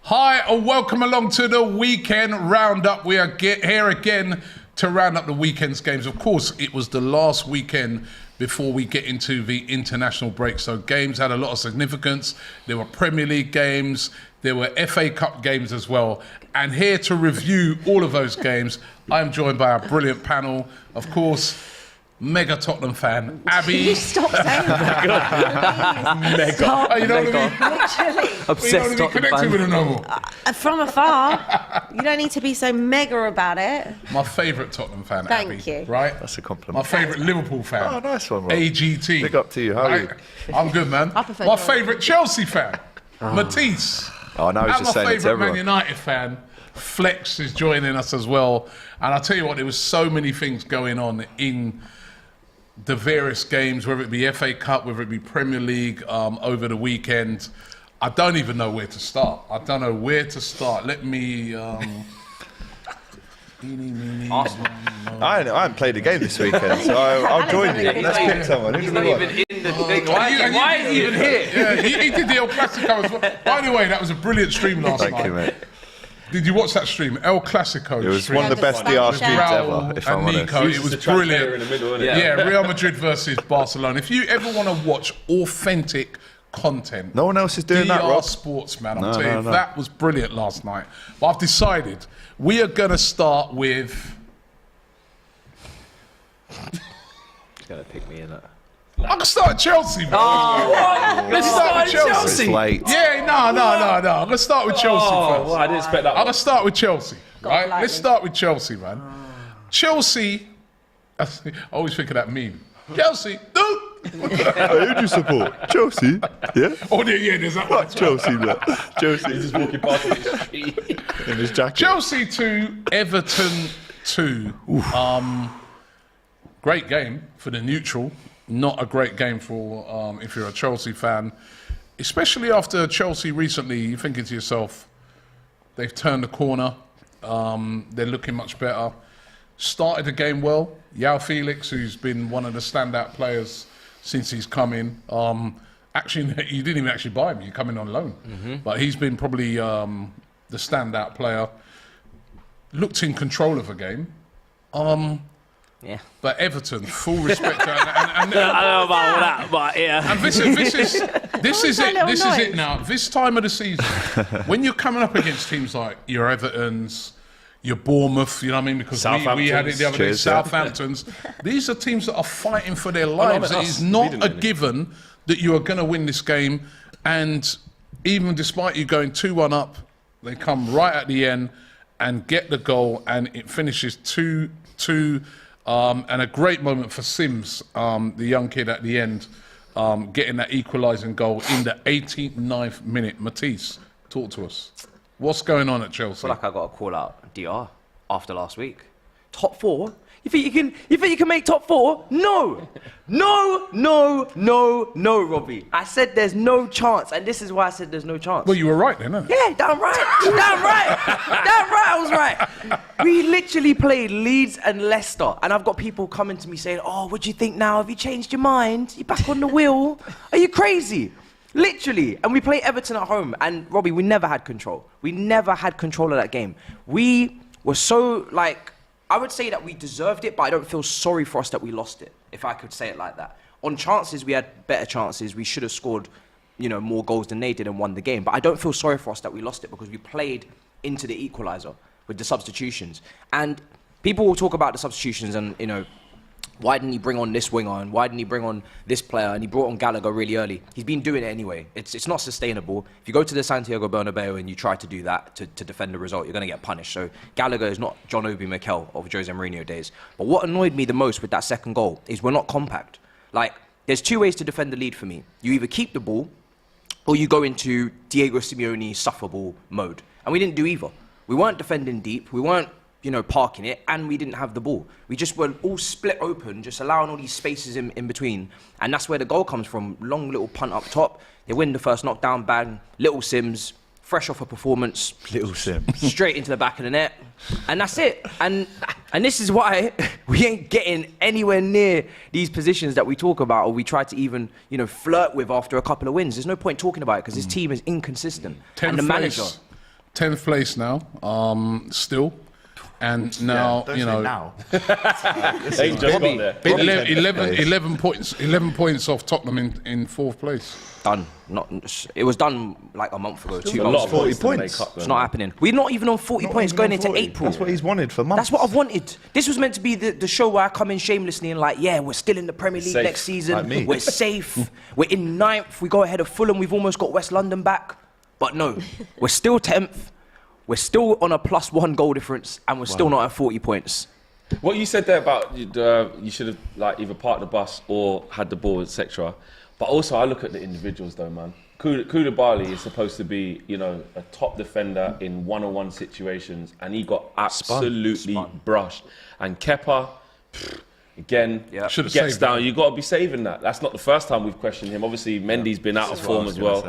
Hi, and welcome along to the weekend roundup. We are here again to round up the weekend's games. Of course, it was the last weekend before we get into the international break. So games had a lot of significance. There were Premier League games, there were FA Cup games as well. And here to review all of those games, I'm joined by a brilliant panel. Of course, mega Tottenham fan, Abby. You stop saying that. Mega. Stop. Oh, you know what I mean? Literally. You Obsessed don't Tottenham connected fan. with a normal. From afar. You don't need to be so mega about it. My favourite Tottenham fan, Thank Abby. you. Right? That's a compliment. My favourite Liverpool fan. Oh, nice one, Rob. AGT. Big up to you. How are you? I'm good, man. I prefer My your- favourite Chelsea fan, Matisse. Oh, now he's And just my saying it to favourite Man everyone. United fan, Flex, is joining us as well. And I'll tell you what, there was so many things going on in the various games, whether it be FA Cup, whether it be Premier League over the weekend. I don't even know where to start. Let me... I haven't played a game this weekend, so I'll join you. Let's pick someone. Who He's do not we want? even in the thing. Why is he even here? Yeah, he did the El Clasico as well. By the way, that was a brilliant stream last night. Thank you, mate. Did you watch that stream? El Clasico It was stream. one of the best With DR streams Raul ever, if and I'm honest. Nico. It was brilliant. Yeah. Real Madrid versus Barcelona. If you ever want to watch authentic content, No one else is doing that, DR Rob. Sports, man. No, I'll tell you, no. that was brilliant last night. But I've decided we are going to start with... He's gonna pick me in it. I'm going to start with Chelsea, man. Let's start with It's late. Yeah, no. I'm going to start with Chelsea first. I didn't expect that. I'm going to start with Chelsea, right? politely. Let's start with Chelsea, man. Chelsea, I always think of that meme. Chelsea, dude! Who do you support? Chelsea? Yeah? Oh, yeah, there's that one. Fuck Chelsea, man. Chelsea He's just walking past the street. in his jacket. Chelsea 2, Everton 2. Great game for the neutral. Not a great game for if you're a Chelsea fan. Especially after Chelsea recently, you're thinking to yourself, they've turned the corner. They're looking much better. Started the game well. João Felix, who's been one of the standout players since he's come in. Actually, you didn't even actually buy him. You come in on loan. But he's been probably the standout player. Looked in control of the game. Yeah. But Everton, full respect. and I don't know about all that, but yeah. And this is that it. little This is it noise? now. This time of the season, when you're coming up against teams like your Evertons, your Bournemouth, you know what I mean? Because we had it the other day. Cheers, yeah. Southamptons. These are teams that are fighting for their lives. It is not a given that you are going to win this game. And even despite you going 2-1 up, they come right at the end and get the goal, and it finishes 2-2. And a great moment for Sims, the young kid at the end, getting that equalising goal in the 89th minute. Matisse, talk to us. What's going on at I Chelsea? feel like I got to call out DR after last week. Top 4? You think you can make top 4? No, Robbie. I said there's no chance, and this is why I said there's no chance. Well, you were right then, isn't it? Yeah, damn right, I was right. We literally played Leeds and Leicester, and I've got people coming to me saying, "Oh, what do you think now? Have you changed your mind? You're back on the wheel? Are you crazy?" Literally, and we play Everton at home, and Robbie, we never had control. We never had control of that game. We were so, I would say that we deserved it, but I don't feel sorry for us that we lost it, if I could say it like that. On chances, we had better chances. We should have scored, more goals than they did and won the game. But I don't feel sorry for us that we lost it because we played into the equaliser with the substitutions. And people will talk about the substitutions and, why didn't he bring on this winger and why didn't he bring on this player, and he brought on Gallagher really early. He's been doing it anyway. It's not sustainable. If you go to the Santiago Bernabeu and you try to do that to defend the result, you're going to get punished. So Gallagher is not John Obi Mikel of Jose Mourinho days. But what annoyed me the most with that second goal is we're not compact. There's two ways to defend the lead for me. You either keep the ball or you go into Diego Simeone suffer ball mode. And we didn't do either. We weren't defending deep. We weren't parking it, and we didn't have the ball. We just were all split open, just allowing all these spaces in between. And that's where the goal comes from. Long little punt up top. They win the first knockdown, bang. Little Sims, fresh off a performance. Little Sim. Straight into the back of the net. And that's it. And this is why we ain't getting anywhere near these positions that we talk about or we try to even, flirt with after a couple of wins. There's no point talking about it because this team is inconsistent. And the manager... 10th place now, still. And now, Don't you say know, now. They just got there. 11 points off Tottenham in 4th place. Done. It was done like a month ago, 2 A months lot of ago. 40 points to make points. up, It's though. not happening. We're not even on 40 points Not going even into 40. April. That's what he's wanted for months. That's what I've wanted. This was meant to be the show where I come in shamelessly and like, yeah, we're still in the Premier League Safe. next season. Like me. We're safe. We're in 9th. We go ahead of Fulham. We've almost got West London back. But no, we're still 10th. We're still on a +1 goal difference, and we're still not at 40 points. What you said there about you should have like either parked the bus or had the ball, etc. But also, I look at the individuals though, man. Koulibaly is supposed to be, you know, a top defender in one-on-one situations, and he got absolutely brushed. And Kepa, again, Yeah. Should have gets saved down. that. You got to be saving that. That's not the first time we've questioned him. Obviously, Mendy's been out of form as well.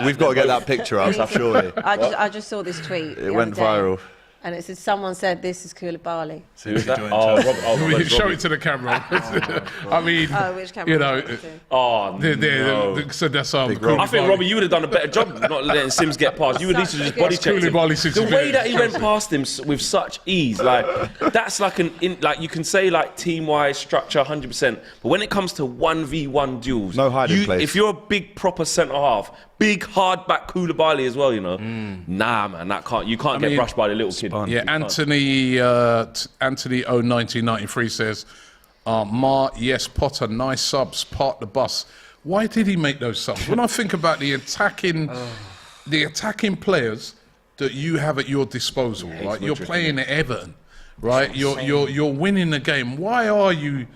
We've got to get that picture up, surely. I just saw this tweet. It went viral. And it said, someone said this is Koulibaly. Who's that? doing Oh, Chelsea? Rob, Show Robbie. it to the camera. I mean, Which camera? you know, Oh, no. so that's I think, Robbie, you would have done a better job not letting Sims get past. You would at least have just body checked him. Koulibaly 60 The way minutes. that he went past him with such ease, like that's like like you can say like team-wise structure 100%, but when it comes to 1v1 duels, No hiding place. If you're a big proper centre half, big hard back Koulibaly as well, you know, nah, man, you can't get mean, brushed by the little kid. Yeah, You can't. Anthony 1993 says, yes, Potter, nice subs, park the bus. Why did he make those subs? When I think about the attacking players that you have at your disposal, right? You're playing at Everton, right? You're winning the game. Why are you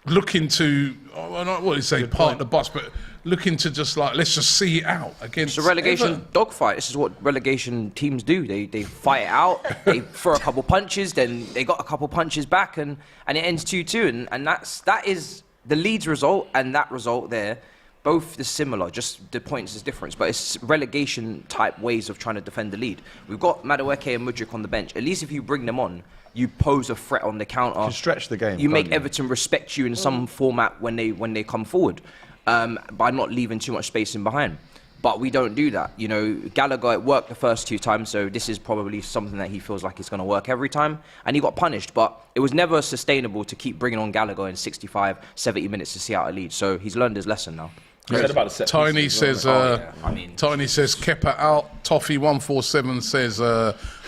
looking to, what do you say, park the bus, but looking to just like, let's just see it out against It's a relegation Everton? dogfight. This is what relegation teams do. They fight it out. They throw a couple punches, then they got a couple punches back, and it ends 2-2. And that is the Leeds result and that result there. Both are similar, just the points is different. But it's relegation type ways of trying to defend the lead. We've got Madueke and Mudryk on the bench. At least if you bring them on, you pose a threat on the counter. You stretch the game. You make can't you? Everton respect you in some format when they come forward, by not leaving too much space in behind. But we don't do that. You know, Gallagher, it worked the first 2 times, so this is probably something that he feels like it's going to work every time. And he got punished, but it was never sustainable to keep bringing on Gallagher in 65, 70 minutes to see out a lead. So he's learned his lesson now. You said about the set Tiny pieces as says, well, Tiny says Kepa out. Toffee 147 says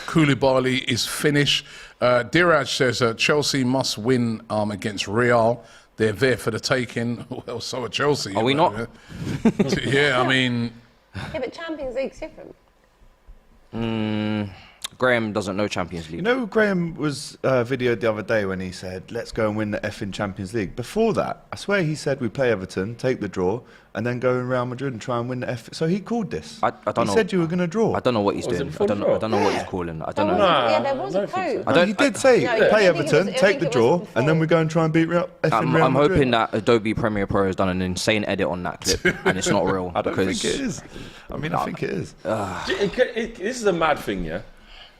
Koulibaly is finished. Diraj says Chelsea must win against Real. They're there for the taking. Well, so are Chelsea. Are we not? Yeah, I mean, Yeah, but Champions League's different. Graham doesn't know Champions League. You know, Graham was videoed the other day when he said, let's go and win the effing Champions League. Before that, I swear he said we play Everton, take the draw, and then go in Real Madrid and try and win the F. So he called this. I don't know. He said you were going to draw. I don't know what he's Was it doing. before I don't the know. I draw? don't know what he's calling. I don't know. Yeah, there was a don't think so. quote. He did say, No, I play think it Everton, was- I take think the it draw, was and then we go and try and beat Real Madrid. I'm hoping that Adobe Premiere Pro has done an insane edit on that clip and it's not real. I don't because think it is. I mean, I think it is. This is a mad thing, yeah?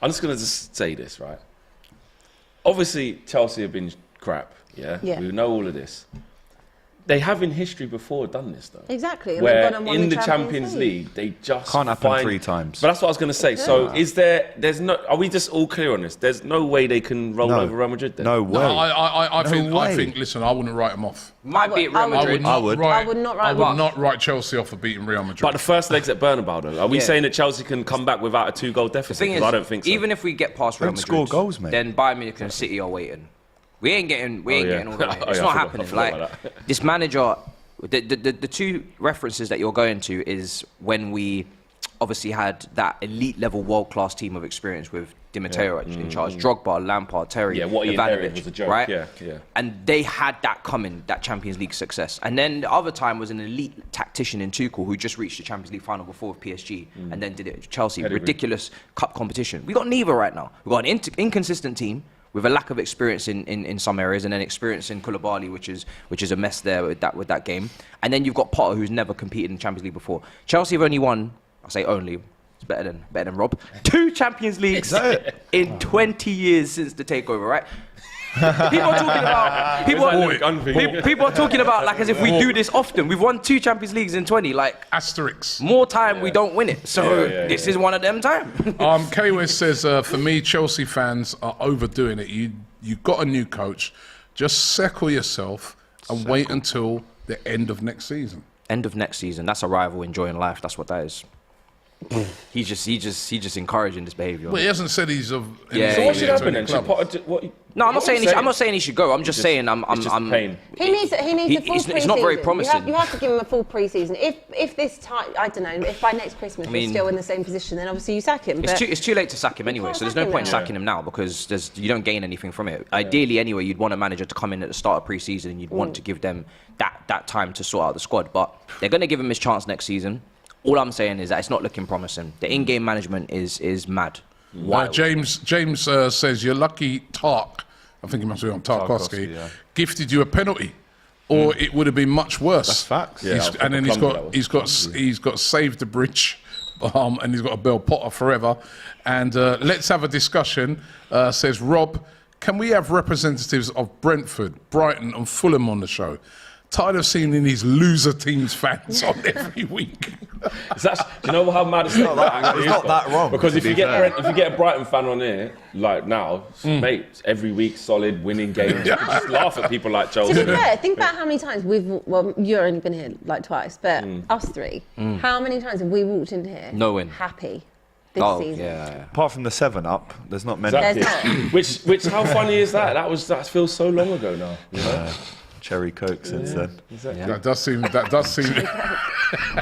I'm just going to just say this, right? Obviously, Chelsea have been crap, yeah? Yeah. We know all of this. They have in history before done this, though. Exactly. and Where they've gone and won in the Champions League, they just Can't happen 3 times. But that's what I was going to say. So are we just all clear on this? There's no way they can roll over Real Madrid then? No way. no, I way. think, listen, I wouldn't write them off. might beat Real I would- Madrid. I would. I would not write I them would off. not write Chelsea off for beating Real Madrid. But the first leg's at Bernabeu, though. Are we Yeah. saying that Chelsea can come back without a 2-goal The deficit? thing is, 'Cause I don't think so. even if we get past Real Don't Madrid, score goals, mate. then Bayern Munich and City are waiting. We ain't getting all the way. Oh, It's yeah, not I happening. forgot Like about this manager, the 2 references that you're going to is when we obviously had that elite level world class team of experience with Di Matteo in charge, Drogba, Lampard, Terry, Yeah, what he inherited Ivanovic, was a joke, right? yeah. And they had that coming, that Champions League success. And then the other time was an elite tactician in Tuchel who just reached the Champions League final before with PSG and then did it with Chelsea. Pedigree. Ridiculous cup competition. We got neither right now. We got an inconsistent team with a lack of experience in some areas, and then experience in Koulibaly, which is a mess there with that game. And then you've got Potter, who's never competed in the Champions League before. Chelsea have only won, I say only, it's better than Rob, 2 Champions Leagues in 20 years since the takeover, right? People are talking about people are talking about like as if we do this often. We've won 2 Champions Leagues in 20. Like Asterix. more time we don't win it. So this is one of them time. K West says, for me, Chelsea fans are overdoing it. You got a new coach. Just settle yourself and wait until the end of next season. End of next season. That's a rival enjoying life. That's what that is. He's just encouraging this behaviour. Well, he hasn't said he's of. Yeah, So what should to happen any then? Should club. Potter No, I'm not saying he should go. I'm just saying It's just pain. He needs a full pre-season. It's not very promising. You have to give him a full pre-season. If this time, I don't know, if by next Christmas we're mean, still in the same position, then obviously you sack him. But It's too late to sack him anyway, can't so there's sack no him point in now. sacking him now because you don't gain anything from it. Ideally, anyway, you'd want a manager to come in at the start of pre-season and you'd want to give them that time to sort out the squad. But they're going to give him his chance next season. All I'm saying is that it's not looking promising. The in-game management is mad. Wild. James says, you're lucky Tark, I think he must be on Tarkowski, yeah. gifted you a penalty. Or it would have been much worse. That's facts. Yeah, that was And then proper clumsy, he's got Save the Bridge, and he's got a Bell Potter forever. And let's have a discussion. Says Rob, can we have representatives of Brentford, Brighton, and Fulham on the show? Tired of seeing these loser teams fans on every week. Do you know how mad it's not that? It's not that wrong, Because to if be you get fair. if you get a Brighton fan on here, like now, mate, every week solid winning games. You can just laugh at people like to Chelsea. be fair, think about how many times you've only been here like twice, but us 3, how many times have we walked into here No win. happy this Oh, season? yeah. Apart from the 7-Up, there's not many. Exactly. There's Which how funny is that? That feels so long ago now. You know? Cherry Coke since then. That does seem.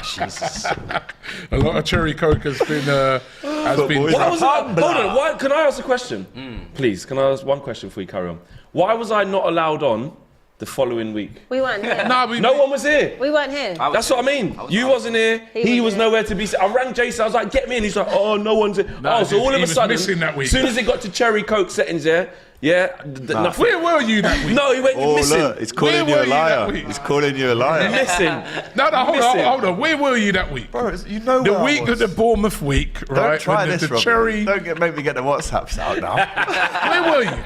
Jesus. A lot of cherry coke has been. Why was I, hold on, why, can I ask a question? Please, can I ask one question before you carry on? Why was I not allowed on the following week? We weren't here. No one was here. We weren't here. That's what I mean. You wasn't here. He was wasn't here. nowhere to be seen. I rang Jason. I was like, "Get me in." He's like, "Oh, no one's here." So all of he a was sudden, missing that week. as soon as it got to cherry coke settings, nothing. Where were you that week? No, he went Oh, missing. look, he's calling Where you were a you that liar. week? He's calling you a liar. Listen, No, hold Missing. on. Where were you that week? Bro, you know The where I week was. of the Bournemouth week, right? Don't try when this, the Robbie. cherry. Don't make me get the WhatsApps out now. Where were you?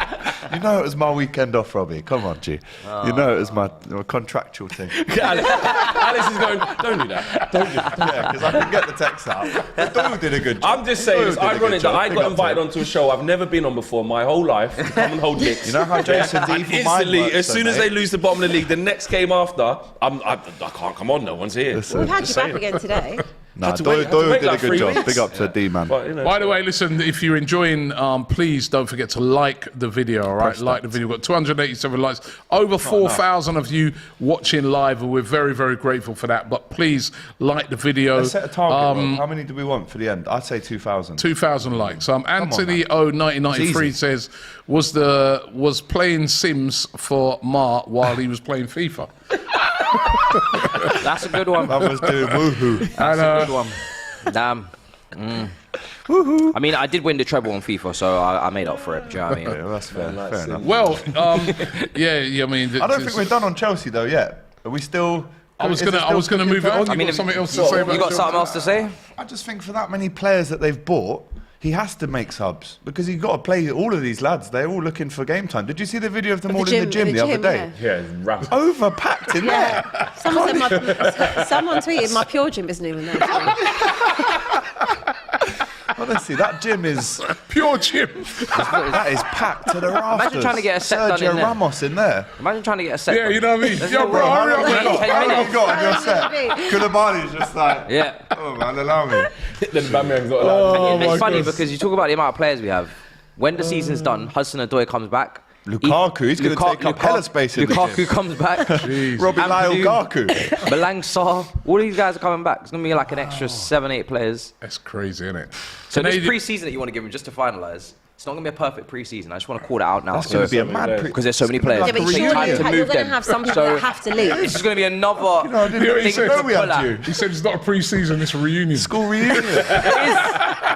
You know it was my weekend off, Robbie. Come on, G. You know it was my contractual thing. Alice is going. Don't do that. Don't do that. Yeah, because I can get the text out. But Doyle did a good job. I'm just saying, it's Doyle did a good ironic that job. I Big got up to invited him. onto a show I've never been on before my whole life. Come and hold licks. You know how Jason's And evil mind instantly, works, as soon as though, they mate? lose the bottom of the league, the next game after, I can't come on. No one's here. Listen. We've had Just you back saying. again today. Nah, Had to wait Doyle did a like good 3 job. weeks. Big up to D, man. But, you know, By the way, listen, if you're enjoying, please don't forget to like the video, all right? Like the video. We've got 287 likes. Over 4,000 of you watching live, and we're very, very grateful for that. But please like the video. Let's set a target, Rob. How many do we want for the end? I'd say 2,000. 2,000 likes. Anthony man. O1993 It's says, was playing Sims for Ma while he was playing FIFA. That's a good one. I was doing woohoo. That's a good one. Damn. I mean, I did win the treble on FIFA, so I made up for it. Do you know what I mean? Yeah, that's fair. Fair enough. Well, yeah, I mean... I don't think we're done on Chelsea though yet. Are we still? I was is it gonna still move it on. cooking You time? got something else to say about You got Chelsea? something else to say? I just think for that many players that they've bought, he has to make subs because he's got to play all of these lads. They're all looking for game time. Did you see the video of them all in the gym the other day? yeah, it's rap. Overpacked in there. Yeah. Someone tweeted my Pure Gym isn't even there. Honestly, that gym is Pure Gym. that is packed to the rafters. trying to get a set done Sergio in there. Ramos in there. Imagine trying to get a set. Yeah, you know what I mean? There's Yo, no bro, way. hurry up, How man. many- 10 How long minutes? you got on your set? Koulibaly's just like, Yeah. oh man, allow me. Then Bamiyang's not allowed. It's my funny goodness. because you talk about the amount of players we have. When the season's done, Hudson-Odoi comes back. Lukaku, he's going to take up hella space in the Lukaku gym. comes back. Robbie Lyle Ampadu, Garku. Malang Sarr. All these guys are coming back. It's going to be like an extra 7-8 players. That's crazy, isn't it? So this pre-season that you want to give him, just to finalise, it's not going to be a perfect pre-season. I just want to call it out now. That's going to be a mad because there's so many players. Yeah, but It'll take surely time to you're move going to them. have some people So that have to leave. it's just going to be another I didn't Yeah, he thing said- to know we pull had out. you. He said it's not a pre-season, it's a reunion. School reunion.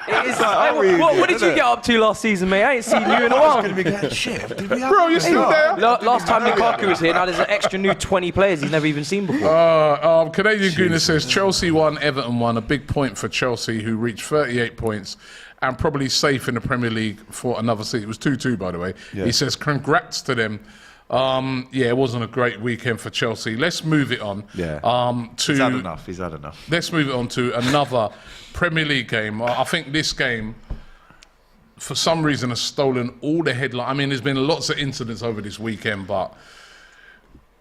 It is. our reunion, What did you isn't it? get up to last season, mate? I ain't seen you in a I was while. going to be getting shit. Did we have Bro, you're still there? Last time Lukaku was here, now there's an extra new 20 players he's never even seen before. Canadian Gooner says Chelsea won, Everton won. A big point for Chelsea, who reached 38 points and probably safe in the Premier League for another season. It was 2-2, by the way. Yeah. He says, congrats to them. Yeah, it wasn't a great weekend for Chelsea. Let's move it on. Yeah. He's had enough. He's had enough. Let's move it on to another Premier League game. I think this game, for some reason, has stolen all the headlines. I mean, there's been lots of incidents over this weekend, but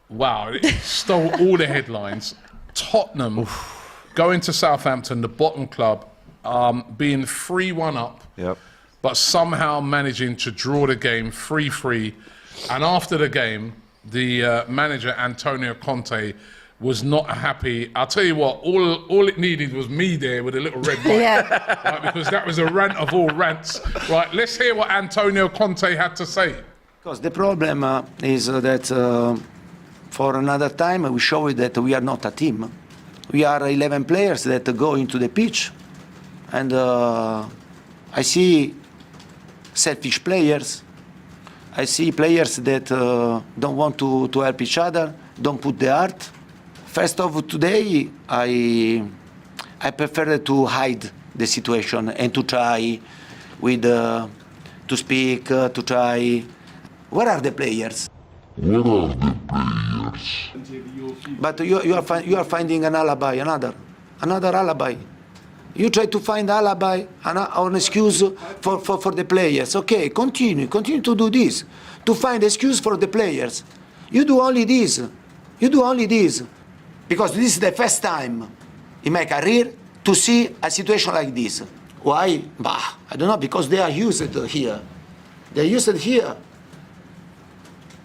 wow, it stole all the headlines. Tottenham going to Southampton, the bottom club, being 3-1 up, but somehow managing to draw the game 3-3. And after the game, the manager, Antonio Conte, was not happy. I'll tell you what, all it needed was me there with a little red light. Right, because that was a rant of all rants. Right, let's hear what Antonio Conte had to say. Because the problem is that for another time we show that we are not a team. We are 11 players that go into the pitch. And I see selfish players. I see players that don't want to help each other, don't put the heart. First of today, I prefer to hide the situation and to try with to speak, to try. Where are the players? Where are the players? But you are finding an alibi, another alibi. You try to find alibi, an excuse for the players. Okay, continue to do this, to find excuse for the players. You do only this. Because this is the first time in my career to see a situation like this. Why? Bah, I don't know, because they are used here. They're used here.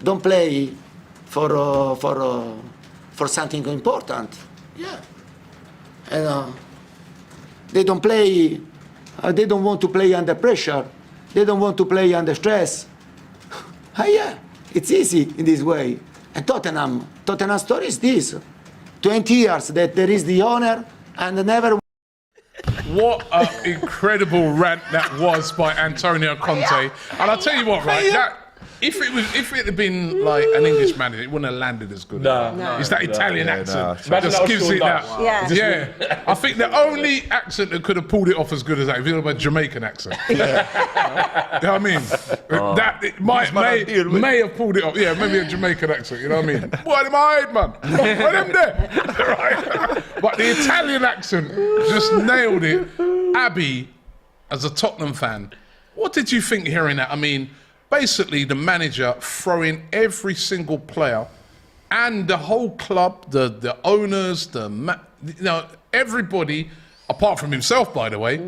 Don't play for something important. Yeah. And they don't play, they don't want to play under pressure. They don't want to play under stress. Yeah, it's easy in this way. And Tottenham story is this. 20 years that there is the owner and never... What an incredible rant that was by Antonio Conte. And I'll tell you what, right, that, if it had been like an English manager, it wouldn't have landed as good. No. It's that Italian accent. Imagine Just that gives was it Dutch. that. Yeah. I think the only accent that could have pulled it off as good as that, if it was a Jamaican accent. You know what I mean? That it may have pulled it off. Yeah, maybe a Jamaican accent. You know what I mean? What am I, man? What am there? Right? But the Italian accent just nailed it. Abby, as a Tottenham fan, what did you think hearing that? I mean, basically the manager throwing every single player and the whole club, the owners, everybody, apart from himself, by the way,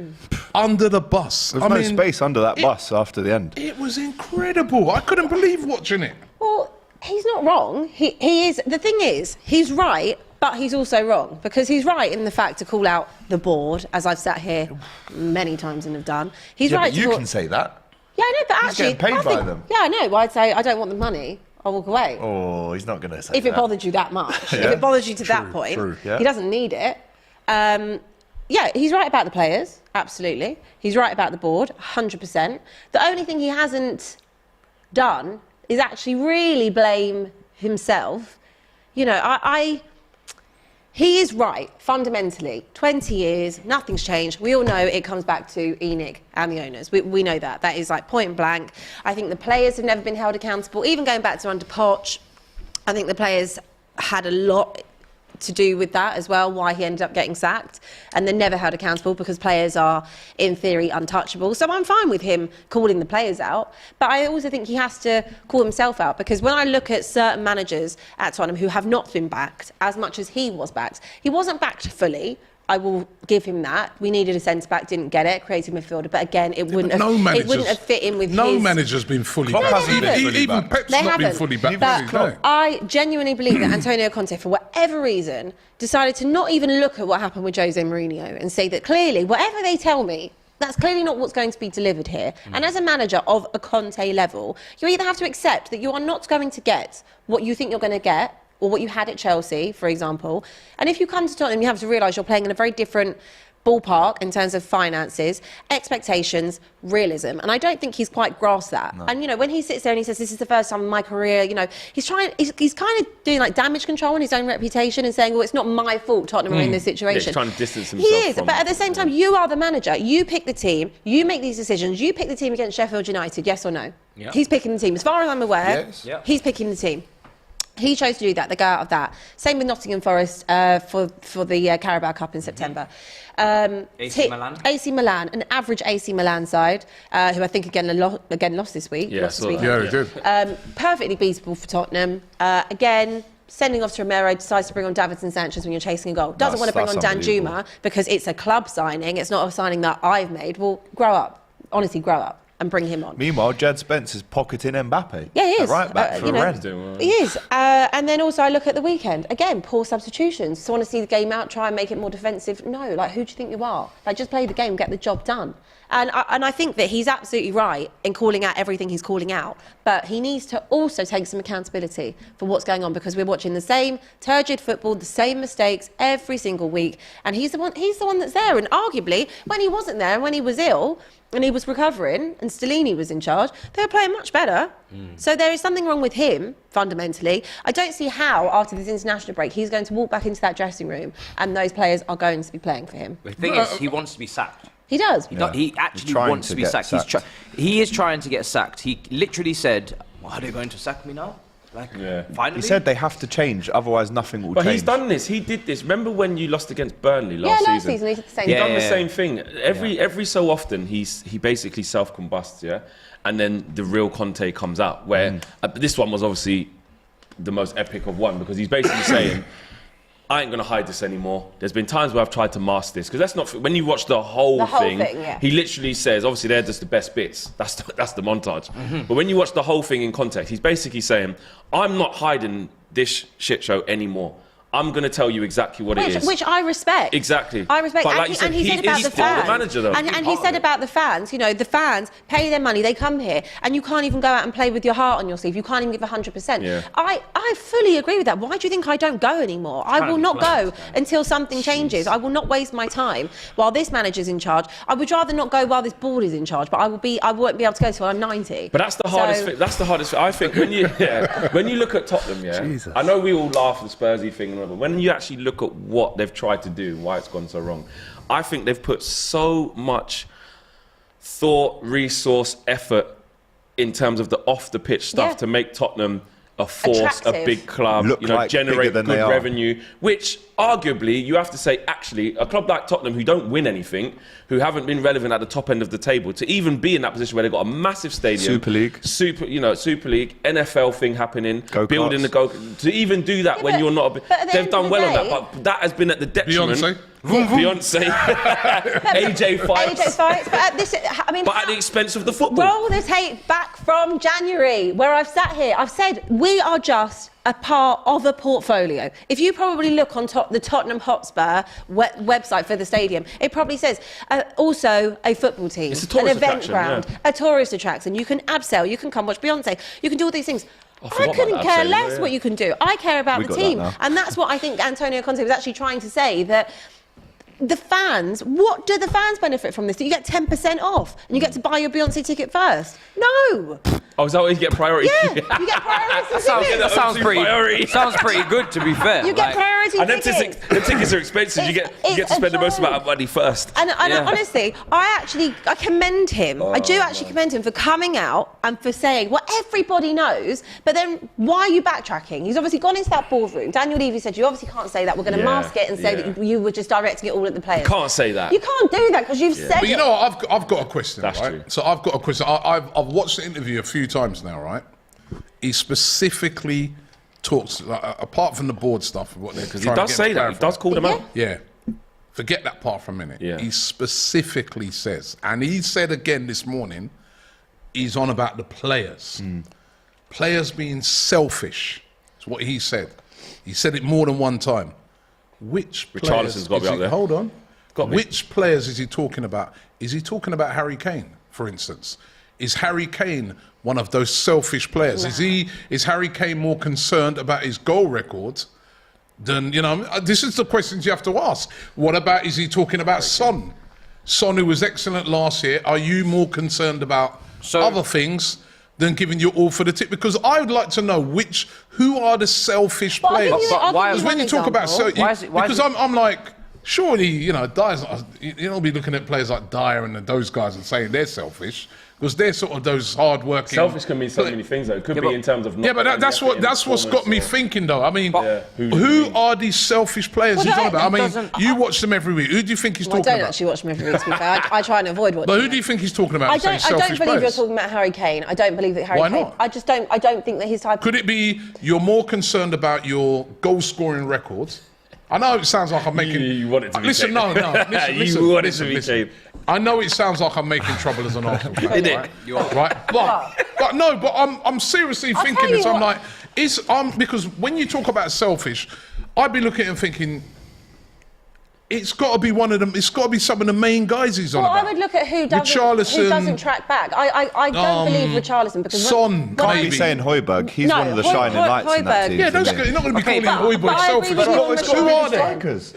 under the bus. There's no space under that bus after the end. It was incredible. I couldn't believe watching it. Well, he's not wrong. He is. The thing is, he's right, but he's also wrong, because he's right in the fact to call out the board, as I've sat here many times and have done. He's right. But you can say that. Yeah, I know, but He's actually, getting paid by them. Yeah, I know. I'd say I don't want the money. I'll walk away. Oh, he's not going to say If it bothered you that much, if it bothers you to that point, he doesn't need it. Yeah, he's right about the players, absolutely. He's right about the board, 100%. The only thing he hasn't done is actually really blame himself. You know, he is right, fundamentally. 20 years, nothing's changed. We all know it comes back to Enoch and the owners. We know that. That is like point blank. I think the players have never been held accountable. Even going back to under Poch, I think the players had a lot to do with that as well, why he ended up getting sacked. And they're never held accountable because players are, in theory, untouchable. So I'm fine with him calling the players out. But I also think he has to call himself out, because when I look at certain managers at Tottenham who have not been backed as much as he was backed, he wasn't backed fully. I will give him that. We needed a centre-back, didn't get it, creative midfielder, but again, it wouldn't have fit in with his... No manager's been fully backed. Even Pep's not been fully backed. But I genuinely believe that Antonio Conte, for whatever reason, decided to not even look at what happened with Jose Mourinho and say that clearly, whatever they tell me, that's clearly not what's going to be delivered here. And as a manager of a Conte level, you either have to accept that you are not going to get what you think you're going to get, or what you had at Chelsea, for example. And if you come to Tottenham, you have to realise you're playing in a very different ballpark in terms of finances, expectations, realism. And I don't think he's quite grasped that. No. And, you know, when he sits there and he says, this is the first time in my career, you know, he's kind of doing like damage control on his own reputation and saying, well, it's not my fault Tottenham are in this situation. Yeah, he's trying to distance himself. He is, but at the same time, you are the manager. You pick the team, you make these decisions, you pick the team against Sheffield United, yes or no? Yep. He's picking the team. As far as I'm aware, he's picking the team. He chose to do that. They go out of that. Same with Nottingham Forest for the Carabao Cup in September. AC Milan. AC Milan, an average AC Milan side, who I think again lost this week. Yeah, they did. Perfectly beatable for Tottenham. Again, sending off to Romero, decides to bring on Davinson Sanchez when you're chasing a goal. Doesn't want to bring on Dan Juma because it's a club signing. It's not a signing that I've made. Well, grow up. Honestly, grow up. And bring him on. Meanwhile, Jed Spence is pocketing Mbappe. Yeah, he is. Right back for Rennes. He is. And then also I look at the weekend. Again, poor substitutions. So I want to see the game out, try and make it more defensive. No, like, who do you think you are? Like, just play the game, get the job done. And I think that he's absolutely right in calling out everything he's calling out. But he needs to also take some accountability for what's going on, because we're watching the same turgid football, the same mistakes every single week. And he's the one that's there. And arguably, when he wasn't there and when he was ill, and he was recovering, and Stellini was in charge, they were playing much better. So there is something wrong with him, fundamentally. I don't see how, after this international break, he's going to walk back into that dressing room and those players are going to be playing for him. The thing is, he wants to be sacked. He does. He actually wants to be sacked. He is trying to get sacked. He literally said, are they going to sack me now? Finally? He said they have to change, otherwise nothing will change. But he's done this. He did this. Remember when you lost against Burnley last season? Yeah, last season he did the same thing. He's done the same thing. Every so often, he basically self-combusts, yeah? And then the real Conte comes out, where this one was obviously the most epic of one, because he's basically saying, I ain't going to hide this anymore. There's been times where I've tried to mask this. Because that's not... When you watch the whole thing, he literally says... Obviously, they're just the best bits. That's the montage. But when you watch the whole thing in context, he's basically saying, I'm not hiding this shit show anymore. I'm going to tell you exactly what it is. Which I respect. Exactly. I respect. But like you said, he said about the fans. The manager, though. And he said about the fans, you know, the fans pay their money, they come here, and you can't even go out and play with your heart on your sleeve. You can't even give 100%. Yeah. I fully agree with that. Why do you think I don't go anymore? I will not go until something changes. I will not waste my time while this manager's in charge. I would rather not go while this board is in charge, but I won't be able to go till I'm 90. But that's the hardest thing. That's the hardest thing. I think when you look at Tottenham, Jesus. I know we all laugh at the Spursy thing and whatever. When you actually look at what they've tried to do, why it's gone so wrong, I think they've put so much thought, resource, effort in terms of the off-the-pitch stuff to make Tottenham a force, attractive. A big club, generate good revenue, which arguably you have to say, actually, a club like Tottenham who don't win anything, who haven't been relevant at the top end of the table, to even be in that position where they've got a massive stadium, Super League, NFL thing happening, building the to even do that when you're not. They've done well on that, but that has been at the detriment. Beyonce, AJ fights. But at the expense of the football. Roll the tape back from January, where I've sat here. I've said we are just a part of a portfolio. If you probably look on the Tottenham Hotspur website for the stadium, it probably says also a football team, an event ground, a tourist attraction. You can abseil, you can come watch Beyonce, you can do all these things. I couldn't care less what you can do. I care about the team. And that's what I think Antonio Conte was actually trying to say, that the fans, what do the fans benefit from this? Do you get 10% off and you get to buy your Beyonce ticket first? No. Oh, is that what you get priority? Yeah, you get priority tickets. Sounds pretty good, to be fair. You get priority tickets. And the tickets are expensive. You get to spend the most amount of money first. And honestly, I commend him. I do actually commend him for coming out and for saying what everybody knows, but then why are you backtracking? He's obviously gone into that boardroom. Daniel Levy said, you obviously can't say that. We're going to mask it and say that you were just directing it all at the players. You can't say that. You can't do that because you've said it. But you know what? I've got a question, That's right? true. So I've got a question. I've watched the interview a few times now, right? He specifically talks, apart from the board stuff, what they're because he does say that. He does call them out. Yeah. Forget that part for a minute. Yeah. He specifically says, and he said again this morning, he's on about the players. Players being selfish is what he said. He said it more than one time. Which players? Richarlison's got to be out there. Hold on. Which players is he talking about? Is he talking about Harry Kane, for instance? Is Harry Kane one of those selfish players? No. Is Harry Kane more concerned about his goal record then, this is the questions you have to ask. What about, is he talking about Son? Son, who was excellent last year. Are you more concerned about other things than giving you all for the tip? Because I would like to know who are the selfish players. Because when you talk about... I'm like, surely, Dyer's not, you don't be looking at players like Dyer and those guys and saying they're selfish. Because they're sort of those hard-working... Selfish can mean so many things, though. It could be in terms of... that's what's got me thinking, though. I mean, who are these selfish players he's on about? I mean, you watch them every week. Who do you think he's talking about? I don't actually watch them every week, to be fair. I try and avoid watching But who do you think he's talking about? I don't believe you're talking about Harry Kane. I don't believe that Harry Kane... Why not? I don't think that his type... Could it be you're more concerned about your goal-scoring records? I know it sounds like I'm making... You want it to be Listen, Kane. no. You want it to be Kane. I know it sounds like I'm making trouble as an Arsenal fan, right? But I'm seriously thinking this. I'm like, because when you talk about selfish, I'd be looking at it and thinking, it's got to be one of them. It's got to be some of the main guys he's on about. I would look at who doesn't track back. I don't believe Richarlison because Son, can't be saying Højbjerg. He's one of the shining lights in that team. Yeah, you're not going to be calling Højbjerg selfish. Who are they?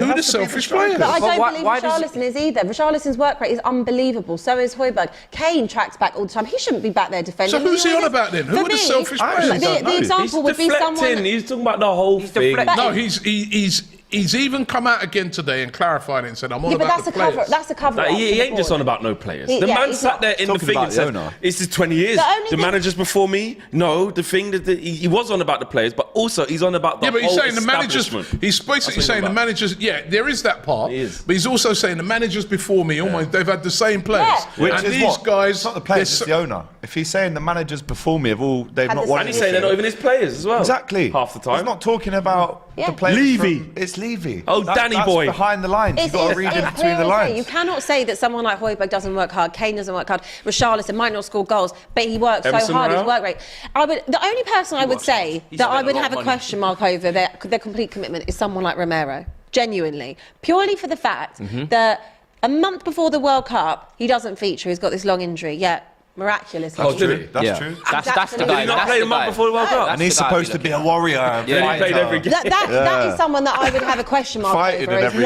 Who are the selfish players? But I don't believe Richarlison is either. Richarlison's work rate is unbelievable. So is Højbjerg. Kane tracks back all the time. He shouldn't be back there defending. So who's he on about then? Who are the selfish players? The example would be someone. He's talking about the whole thing. No, he's even come out again today and clarified it and said, I'm on about the players. That's a cover. He ain't just on about no players. The man sat there in the thing and said, this is 20 years. The managers before me, no, the thing that he was on about the players, but also he's on about the whole he's saying the establishment. managers, he's basically saying the managers, there is that part, but he's also saying the managers before me, almost, they've had the same players. Which and is these guys... It's not the players, it's the owner. If he's saying the managers before me they've not won. And he's saying they're not even his players as well. Exactly. Half the time. He's not talking about the players. Levy. It's Levy. Oh, Danny boy. Behind the lines. You've got to read in between the lines. You cannot say that someone like Højbjerg doesn't work hard, Kane doesn't work hard, Richarlison might not score goals, but he works so hard, his work rate. The only person I would say that I would have a question mark over their complete commitment is someone like Romero. Genuinely. Purely for the fact that a month before the World Cup, he doesn't feature, he's got this long injury, yet miraculously. That's true. That's true. That's the guy. Did he not play the month before the World Cup? And he's supposed to be a warrior. He played every game. That is someone that I would have a question mark Fighting over. in every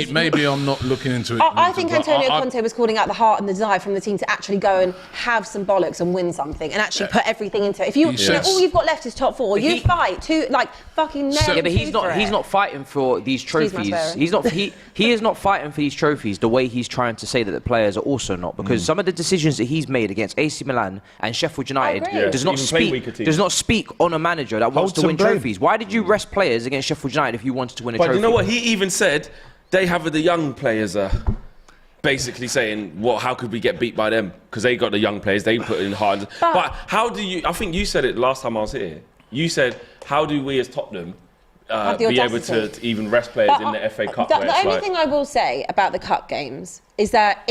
game. Maybe I'm not looking into it. I think Antonio Conte was calling out the heart and the desire from the team to actually go and have some bollocks and win something and actually put everything into it. If all you've got left is top four, you fight to fucking nail. Yeah, but he's not fighting for these trophies. He is not fighting for these trophies the way he's trying to say that the players are also not. Because some of the decisions that he's made against AC Milan and Sheffield United does not speak on a manager that wants to win trophies. Why did you rest players against Sheffield United if you wanted to win a trophy? But you know what? He even said they have the young players basically saying, how could we get beat by them? Because they got the young players, they put in hard. But how do you, I think you said it last time I was here, you said, how do we as Tottenham be able to even rest players in the FA Cup? The only thing I will say about the cup games is that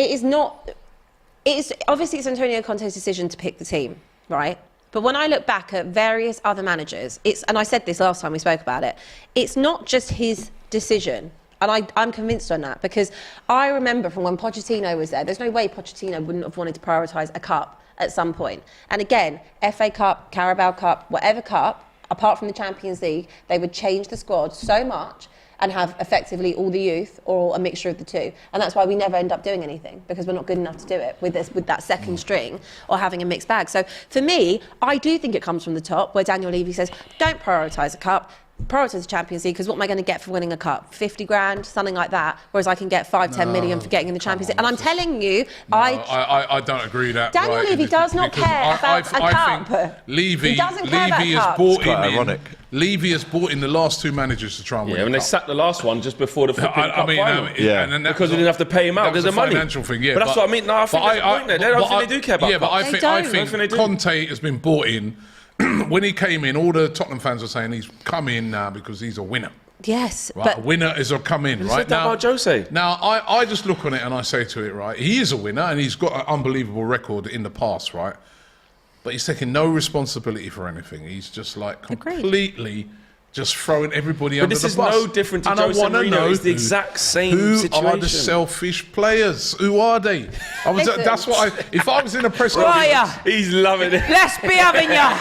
obviously it's Antonio Conte's decision to pick the team, right? But when I look back at various other managers, and I said this last time we spoke about it, it's not just his decision. And I'm convinced on that because I remember from when Pochettino was there's no way Pochettino wouldn't have wanted to prioritise a cup at some point. And again, FA Cup, Carabao Cup, whatever cup, apart from the Champions League, they would change the squad so much and have effectively all the youth or a mixture of the two. And that's why we never end up doing anything because we're not good enough to do it with that second string or having a mixed bag. So for me, I do think it comes from the top where Daniel Levy says, don't prioritise a cup, prioritise the Champions League because what am I going to get for winning a cup? 50 grand, something like that, whereas I can get 10 million for getting in the Champions League. And I'm telling you, I don't agree that. Daniel Levy does not care about a cup. I think Levy has bought in. Levy has bought in the last two managers to try and win. Yeah, when they sacked the last one just before the cup final. Because we didn't have to pay him out because of money. Financial thing, yeah. But that's what I mean. No, I think there's a point there. I don't think they do care about. Yeah, but I think Conte has been bought in. When he came in, all the Tottenham fans are saying he's come in now because he's a winner. Yes, right? A winner is a come in, right? Now, about Jose? Now, I just look on it and I say to it, right? He is a winner and he's got an unbelievable record in the past, right? But he's taking no responsibility for anything. He's just like completely just throwing everybody under the bus. But this is no different to Jose Mourinho. It's the exact same situation. Who are the selfish players? Who are they? That's what if I was in a press conference... He's loving it. Let's be having ya!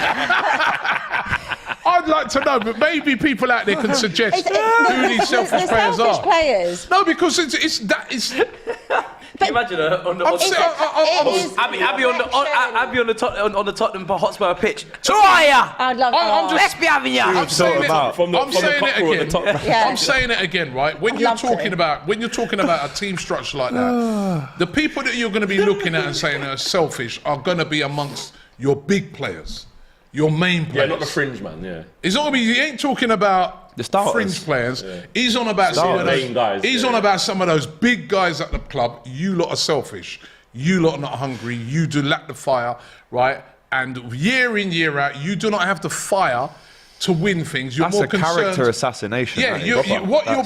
I'd like to know, but maybe people out there can suggest who these selfish players are. Players. No, because it's. Can you imagine on the Abby on the Tottenham Hotspur pitch? Troya! I'd love I'm that. just having you. I'm saying it again. Yeah. I'm saying it again, right? When you're talking about a team structure like that, the people that you're going to be looking at and saying are selfish are going to be amongst your big players, your main players. Yeah, not the fringe man. Yeah. He's not. He ain't talking about the starters. Fringe players. Yeah. He's on about some of those guys. He's on about some of those big guys at the club. You lot are selfish. You lot are not hungry. You do lack the fire, right? And year in, year out, you do not have the fire to win things. You're That's more a concerned. character assassination. Yeah, what you're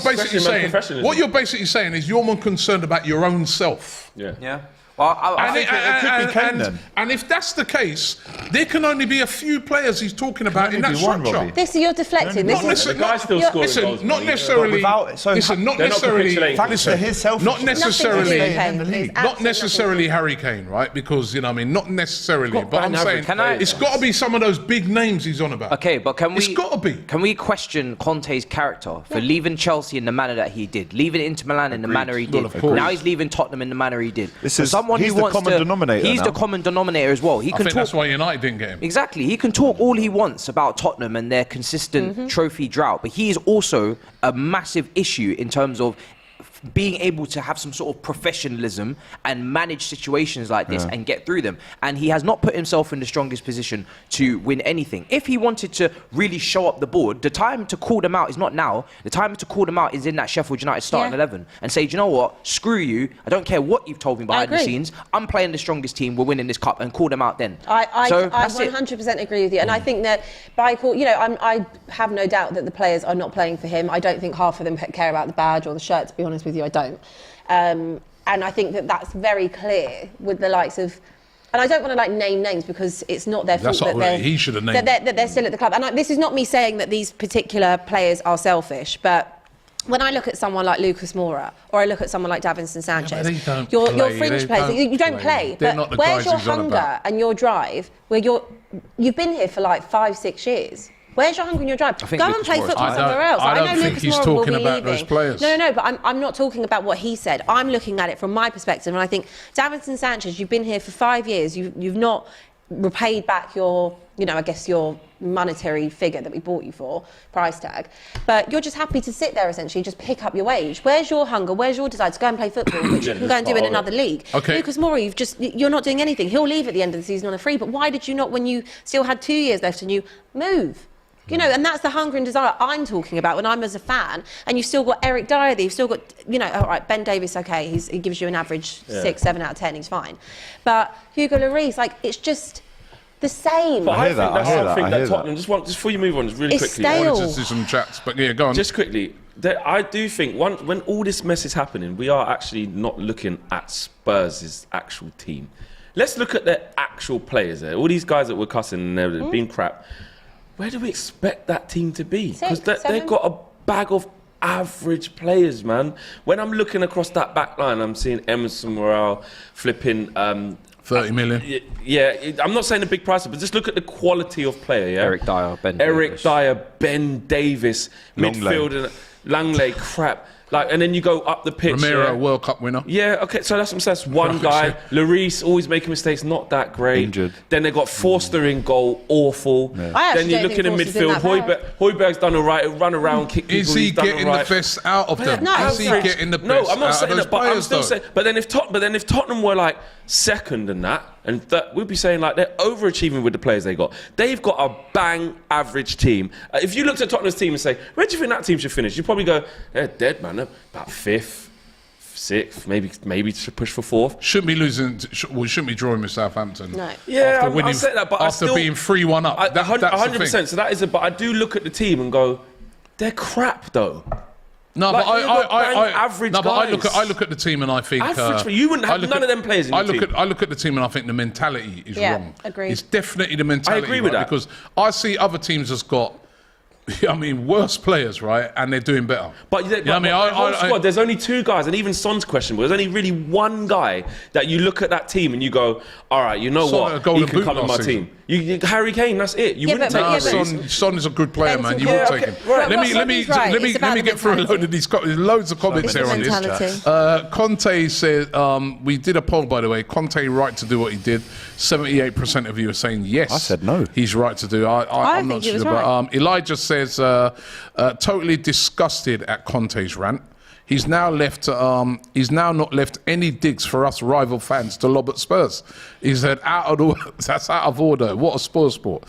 basically saying is you're more concerned about your own self. Yeah. Yeah. Well, it could be Kane then. And if that's the case, there can only be a few players he's talking about in that structure. This you're deflecting. Not necessarily. Listen, not necessarily. Not necessarily Harry Kane, right? Because not necessarily. But I'm saying it's got to be some of those big names he's on about. Okay, but it's got to be. Can we question Conte's character for leaving Chelsea in the manner that he did, leaving Inter Milan in the manner he did? Now he's leaving Tottenham in the manner he did. He's the common denominator. He's the common denominator as well. I think that's why United didn't get him. Exactly. He can talk all he wants about Tottenham and their consistent trophy drought, but he is also a massive issue in terms of being able to have some sort of professionalism and manage situations like this and get through them. And he has not put himself in the strongest position to win anything. If he wanted to really show up the board, the time to call them out is not now. The time to call them out is in that Sheffield United starting 11 and say, do you know what? Screw you. I don't care what you've told me behind the scenes. I'm playing the strongest team. We're winning this cup, and call them out then. I 100% agree with you. And I think that I have no doubt that the players are not playing for him. I don't think half of them care about the badge or the shirt, to be honest with you. I don't. And I think that that's very clear with the likes of, and I don't want to name names because it's not their fault he should have named that they're still at the club. And this is not me saying that these particular players are selfish, but when I look at someone like Lucas Moura or I look at someone like Davinson Sanchez, your fringe players, you don't play. But where's your hunger and your drive? Where you've been here for 5-6 years. Where's your hunger and your drive? Go and play football somewhere else. I don't think he's talking about those players. No, but I'm not talking about what he said. I'm looking at it from my perspective, and I think Davinson Sanchez, you've been here for 5 years. You've not repaid back your, I guess your monetary figure that we bought you for, price tag. But you're just happy to sit there essentially, just pick up your wage. Where's your hunger? Where's your desire to go and play football, which you can go and do in another league? Okay. Lucas Moura, you're not doing anything. He'll leave at the end of the season on a free. But why did you not, when you still had 2 years left, and you move? And that's the hunger and desire I'm talking about when I'm as a fan. And you've still got Eric Dyer there. You've still got, all right, Ben Davies, okay, he gives you an average 6, 7 out of 10. He's fine. But Hugo Lloris, it's just the same. But I think that Tottenham, just before you move on, just really quickly. Stale. I wanted to do some chats, but yeah, go on. Just quickly, I do think when all this mess is happening, we are actually not looking at Spurs' actual team. Let's look at their actual players there. All these guys that were cussing and they've been crap. Where do we expect that team to be? Because they've got a bag of average players, man. When I'm looking across that back line, I'm seeing Emerson Morale flipping 30 million. Yeah, I'm not saying a big price, but just look at the quality of player. Yeah, Eric Dyer, Ben Davies, midfielder, Langley, crap. And then you go up the pitch. Romero, World Cup winner. Yeah, okay, so that's what I'm saying. That's one guy. Lloris, always making mistakes, not that great. Injured. Then they got Forster in goal, awful. Yeah. Then you're looking in midfield. Højbjerg's done all right, run around, kick people. Is he getting the best out of them? Is he getting the best out of those players? No, I'm not saying that, but I'm still saying. But then if Tottenham were second in that, and we'd be saying they're overachieving with the players they got. They've got a bang average team. If you looked at Tottenham's team and say, where do you think that team should finish? You'd probably go, they're dead, man. They're about 5th, 6th, maybe to push for 4th. Shouldn't be drawing with Southampton. No. Yeah, I said that, but after being 3-1 up. That's 100%. So that is but I do look at the team and go, they're crap though. No, but average guys. I look at the team and I think you wouldn't have none of them players in your team. I look at the team and I think the mentality is wrong. Agreed. It's definitely the mentality. I agree with that because I see other teams that's got, worse players, right, and they're doing better. But squad, there's only 2 guys, and even Son's questionable. There's only really one guy that you look at that team and you go, all right, you know what, he can come in my team. Harry Kane, that's it. You wouldn't take Son is a good player, man. You Yeah, will take him. right. Let me get through a load of these. There's loads of comments here on this. Conte said, we did a poll, by the way. Conte right to do what he did. 78% of you are saying yes. I said no. He's right to do. I'm not think he was sure. right. But Elijah says, totally disgusted at Conte's rant. He's now not left any digs for us rival fans to lob at Spurs. He said, that's out of order. What a sport.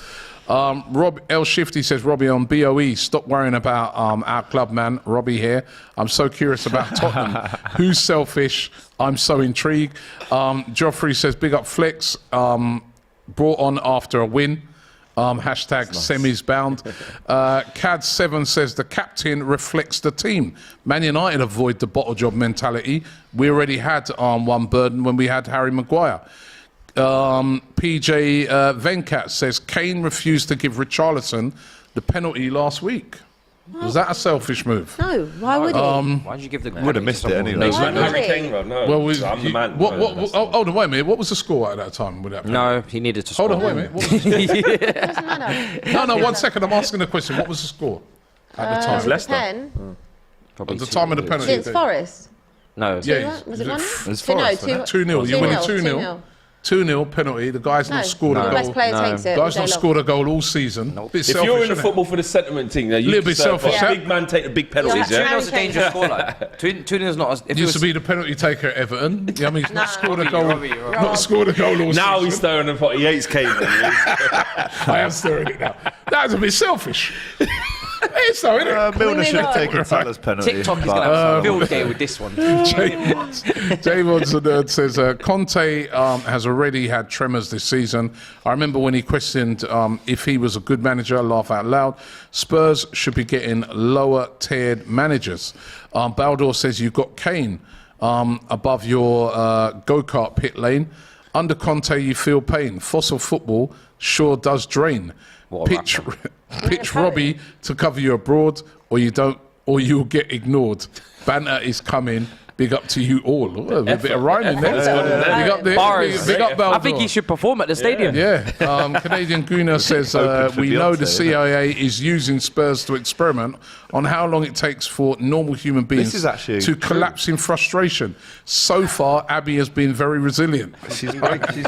Rob L. Shifty says, Robbie on BOE, stop worrying about our club, man. Robbie here. I'm so curious about Tottenham. Who's selfish? I'm so intrigued. Joffrey says, big up Flex. Brought on after a win. Hashtag semis bound. CAD7 says the captain reflects the team. Man United avoid the bottle job mentality. We already had one burden when we had Harry Maguire. PJ Venkat says Kane refused to give Richarlison the penalty last week. Was that a selfish move? No, why would he? Why did you give the? Would have missed it anyway. Why would Harry he? Kane, bro. No, Well, I'm the man. hold on, wait a minute. What was the score at that time? With that No, he needed to score. Hold on, wait a minute. What was the Doesn't matter. no, 1 second. I'm asking a question. What was the score at the time? Leicester. 10 At the time of the penalty. against Forest. No. Yeah, Was it 1-0? It's Two, no, Forest, wasn't it? 2-0. You're winning 2-0. 2-0. 2-0 penalty. The guy's not scored a The best goal. player takes it. Guy's all not day scored a goal all season. Bit If selfish, you're in the innit? football for the sentiment thing, you Little bit selfish, a yeah. big man take the big penalties, Yeah. yeah? 2-0's a dangerous scoreline. 2-0's not. If it Used was to be the penalty taker at Everton. Yeah, I mean, he's not scored a goal. Robbie. Not scored a goal all Now season. he's stirring the pot. He hates Kane. I am stirring it now. That was a bit selfish. It's so, isn't it? Milner should have on? taken Salah's penalty. TikTok is but- going to have a field day with this one. J-Mods the Nerd says, Conte has already had tremors this season. I remember when he questioned if he was a good manager, laugh out loud. Spurs should be getting lower tiered managers. Baldor says, you've got Kane above your go-kart pit lane. Under Conte, you feel pain. Fossil football sure does drain. Pitch Robbie to cover you abroad, or you don't, or you'll get ignored. Banter is coming. Big up to you all. Oh, a bit of rhyming there. Big up there. Bars. Big up I think Baldor. he should perform at the stadium. Yeah. Canadian Guna says, Open for we know the Beyonce, CIA is using Spurs to experiment on how long it takes for normal human beings is actually to true. collapse in frustration. So far, Abby has been very resilient. She's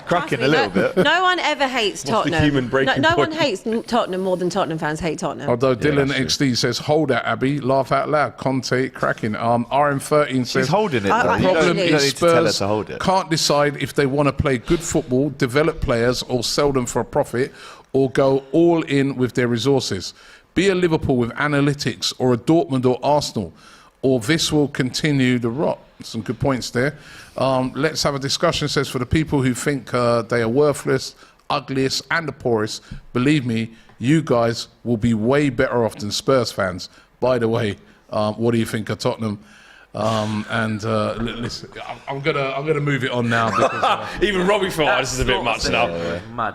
cracking a little bit. No one ever hates Tottenham. human breaking no one point? hates Tottenham more than Tottenham fans hate Tottenham. Although Dylan XD says, hold that, Abby. Laugh out loud. Conte cracking. RM13 says, She's holding it. I- though. I- You don't problem Actually- need is to tell her Spurs to hold it. can't decide if they want to play good football, develop players, or sell them for a profit, or go all in with their resources. Be a Liverpool with analytics, or a Dortmund or Arsenal, or this will continue the rot. Some good points there. Let's have a discussion. Says, for the people who think they are worthless, ugliest, and the poorest, believe me, you guys will be way better off than Spurs fans. By the way, what do you think of Tottenham? Listen, I'm gonna move it on now because Even Robbie thought, this is a bit much now. Mad.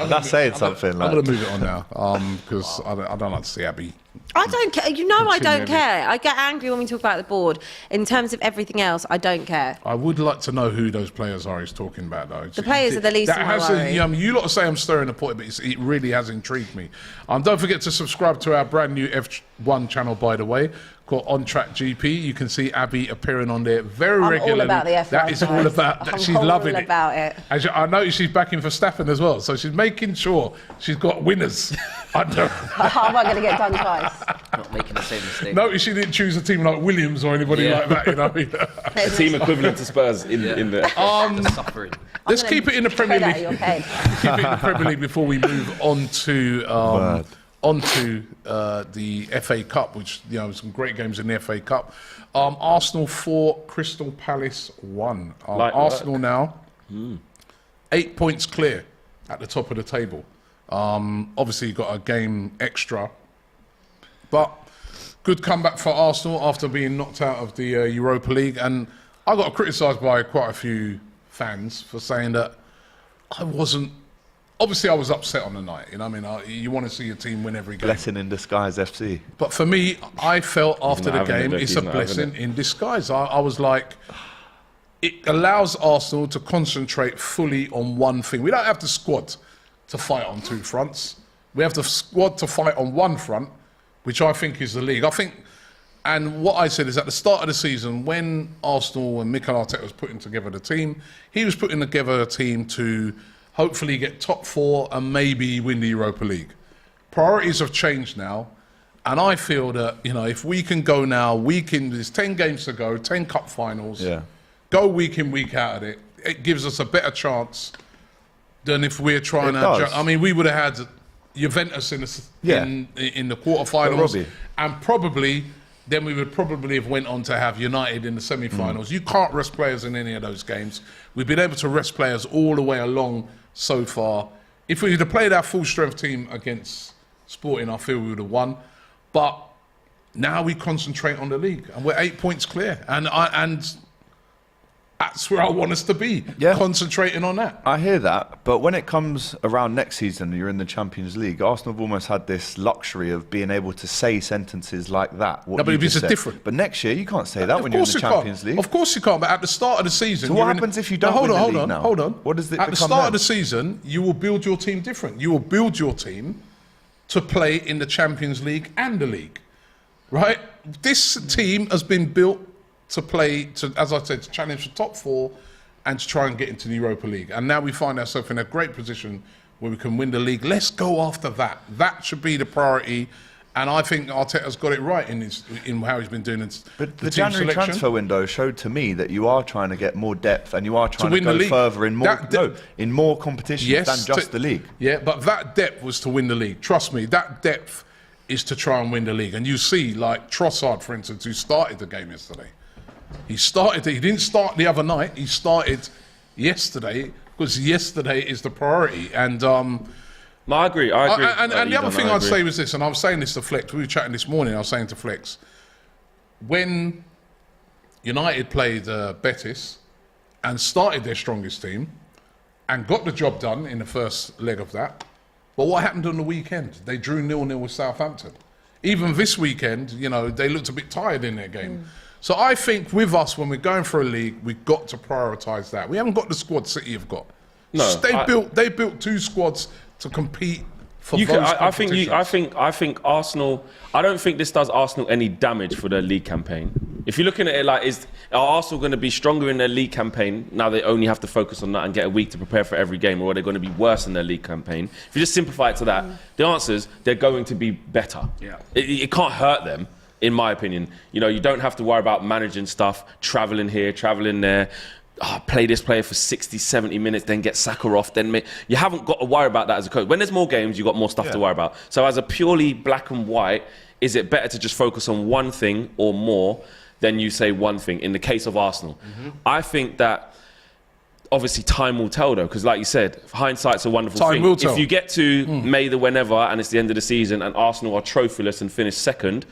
That's saying something. I'm Like, gonna move it on now because I don't like to see Abby. I don't care. You know I don't Continually. care. I get angry when we talk about the board. In terms of everything else, I don't care. I would like to know who those players are he's talking about, though. The players are the least of my worry. You lot say I'm stirring the pot, but it really has intrigued me. Don't forget to subscribe to our brand new F1 channel, by the way, called On Track GP. You can see Abby appearing on there very I'm regularly. all about the F1. That is all guys. about that. I'm She's all loving it. about it. I noticed she's backing for Staffen as well, so she's making sure she's got winners under. How am I going to get done twice? Not making the same mistake. Notice she didn't choose a team like Williams or anybody like that. You know what I mean? A team equivalent to Spurs in the. Suffering. Let's keep it in the Premier Tread out of your League. head. Keep it in the Premier League before we move on to the FA Cup, which some great games in the FA Cup. Arsenal 4, Crystal Palace 1. Light Arsenal now 8 points clear at the top of the table. Obviously, you've got a game extra, but good comeback for Arsenal after being knocked out of the Europa League. And I got criticised by quite a few fans for saying that I wasn't. Obviously, I was upset on the night. You know what I mean? You want to see your team win every game. blessing in disguise, FC. But for me, I felt after the not having game, it, it's he's a not having blessing in disguise. I was like, it allows Arsenal to concentrate fully on one thing. We don't have the squad to fight on two fronts. We have the squad to fight on one front, which I think is the league. I think, and what I said is at the start of the season, when Arsenal and Mikel Arteta was putting together the team, he was putting together a team to hopefully get top 4 and maybe win the Europa League. Priorities have changed now, and I feel that, you know, if we can go now, there's 10 games to go, 10 cup finals, go week in, week out at it, it gives us a better chance than if we're trying to... I mean, we would have had Juventus in the quarterfinals, and probably... then we would probably have went on to have United in the semi-finals. You can't rest players in any of those games. We've been able to rest players all the way along so far. If we had played our full-strength team against Sporting, I feel we would have won. But now we concentrate on the league, and we're 8 points clear. And that's where I want us to be, concentrating on that. I hear that, but when it comes around next season and you're in the Champions League, Arsenal have almost had this luxury of being able to say sentences like that. No, but it's different. But next year, you can't say that when you're in the Champions League. Of course you can't, but at the start of the season... So what happens if you don't win the league now? Hold on. What does it At the become start then? of the season, you will build your team different. You will build your team to play in the Champions League and the league, right? This team has been built to play, as I said, to challenge the top 4 and to try and get into the Europa League. And now we find ourselves in a great position where we can win the league. Let's go after that. That should be the priority. And I think Arteta's got it right in how he's been doing it. But the January transfer window showed to me that you are trying to get more depth and you are trying to go further in more competitions than just the league. Yeah, but that depth was to win the league. Trust me, that depth is to try and win the league. And you see, like Trossard, for instance, who started the game yesterday. He didn't start the other night, he started yesterday, because yesterday is the priority. And no, I agree. And the other thing I'd say was this, and I was saying this to Flex, we were chatting this morning, I was saying to Flex, when United played Betis and started their strongest team and got the job done in the first leg of that, but what happened on the weekend? They drew 0-0 with Southampton. Even this weekend, you know, they looked a bit tired in their game. So I think with us, when we're going for a league, we've got to prioritise that. We haven't got the squad City have got. No, they built 2 squads to compete for I think Arsenal. I don't think this does Arsenal any damage for their league campaign. If you're looking at it like, are Arsenal going to be stronger in their league campaign now? They only have to focus on that and get a week to prepare for every game, or are they going to be worse in their league campaign? If you just simplify it to that, the answer is they're going to be better. Yeah, it can't hurt them. In my opinion, you know, you don't have to worry about managing stuff, travelling here, travelling there, play this player for 60, 70 minutes, then get Saka off, you haven't got to worry about that as a coach. When there's more games, you've got more stuff to worry about. So as a purely black and white, is it better to just focus on one thing or more than you say one thing, in the case of Arsenal? I think that obviously time will tell though, because like you said, hindsight's a wonderful thing. If you get to May the whenever and it's the end of the season and Arsenal are trophyless and finish second,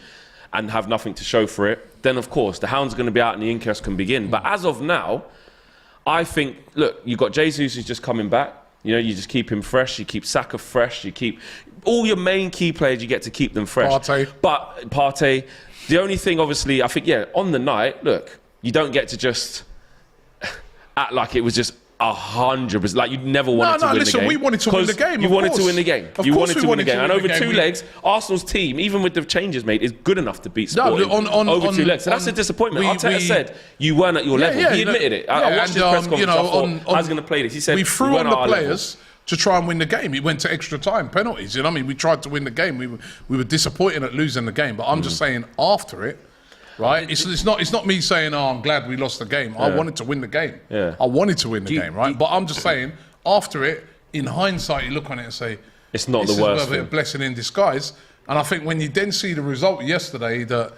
and have nothing to show for it, then of course the hounds are going to be out and the inquest can begin. But as of now, I think, look, you've got Jesus who's just coming back. You know, you just keep him fresh, you keep Saka fresh, you keep all your main key players, you get to keep them fresh. Partey. The only thing, obviously, I think, on the night, look, you don't get to just act like it was just 100%. Like, you never wanted to win the game. We wanted to win the game. You wanted to win the game. You wanted to win the game. And over 2 legs, Arsenal's team, even with the changes made, is good enough to beat Sporting over 2 legs. So that's a disappointment. Arteta said you weren't at your level. He admitted it. I watched his press conference. I thought I was going to play this. He said we threw on the players to try and win the game. It went to extra time, penalties. You know what I mean? We tried to win the game. We were disappointed at losing the game. But I'm just saying, after it, right? It's not me saying, I'm glad we lost the game. I wanted to win the game. I wanted to win the game, right? But I'm just saying, after it, in hindsight, you look on it and say, it's not the worst thing. This is a blessing in disguise. And I think when you then see the result yesterday, that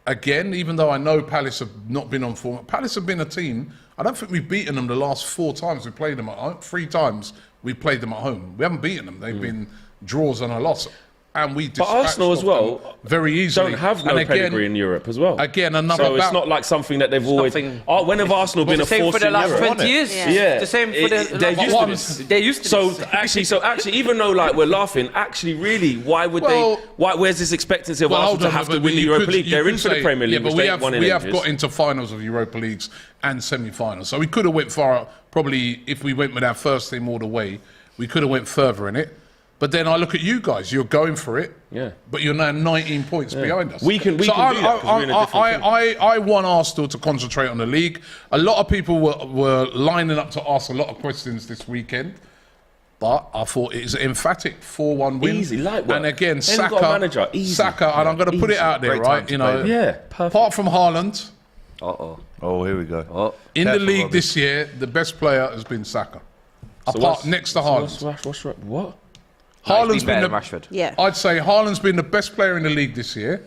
again, even though I know Palace have not been on form, Palace have been a team, I don't think we've beaten them the last 4 times we played them at home. 3 times we played them at home. We haven't beaten them. They've been draws and a loss. And we but Arsenal as well very easily don't have no pedigree in Europe as well. Again, another. So it's not like something that they've always. When have Arsenal been a force for the in last Europe? 20 years? Yeah, the same for the. They're used to this. So actually, even though like we're laughing, actually, really, why would they? Where's this expectancy of Arsenal to have to win the Europa League? They're in for the Premier League, but we have got into finals of Europa Leagues and semi-finals, so we could have went far. Probably if we went with our first team all the way, we could have went further in it. But then I look at you guys, you're going for it, but you're now 19 points behind us. We can do that 'cause we're in a different thing. I want Arsenal to concentrate on the league. A lot of people were lining up to ask a lot of questions this weekend. But I thought it was an emphatic 4-1 win. Easy, light work. And again, Ain't Saka, got a manager, easy. Saka, and I'm going to put it out there, Great time right? to You know, play. Perfect. apart from Haaland, Oh, here we go. in the Careful, league Robbie. this year, the best player has been Saka. what's- Next to Haaland. What? Haaland's been than the, Rashford. Yeah. I'd say Haaland's been the best player in the league this year.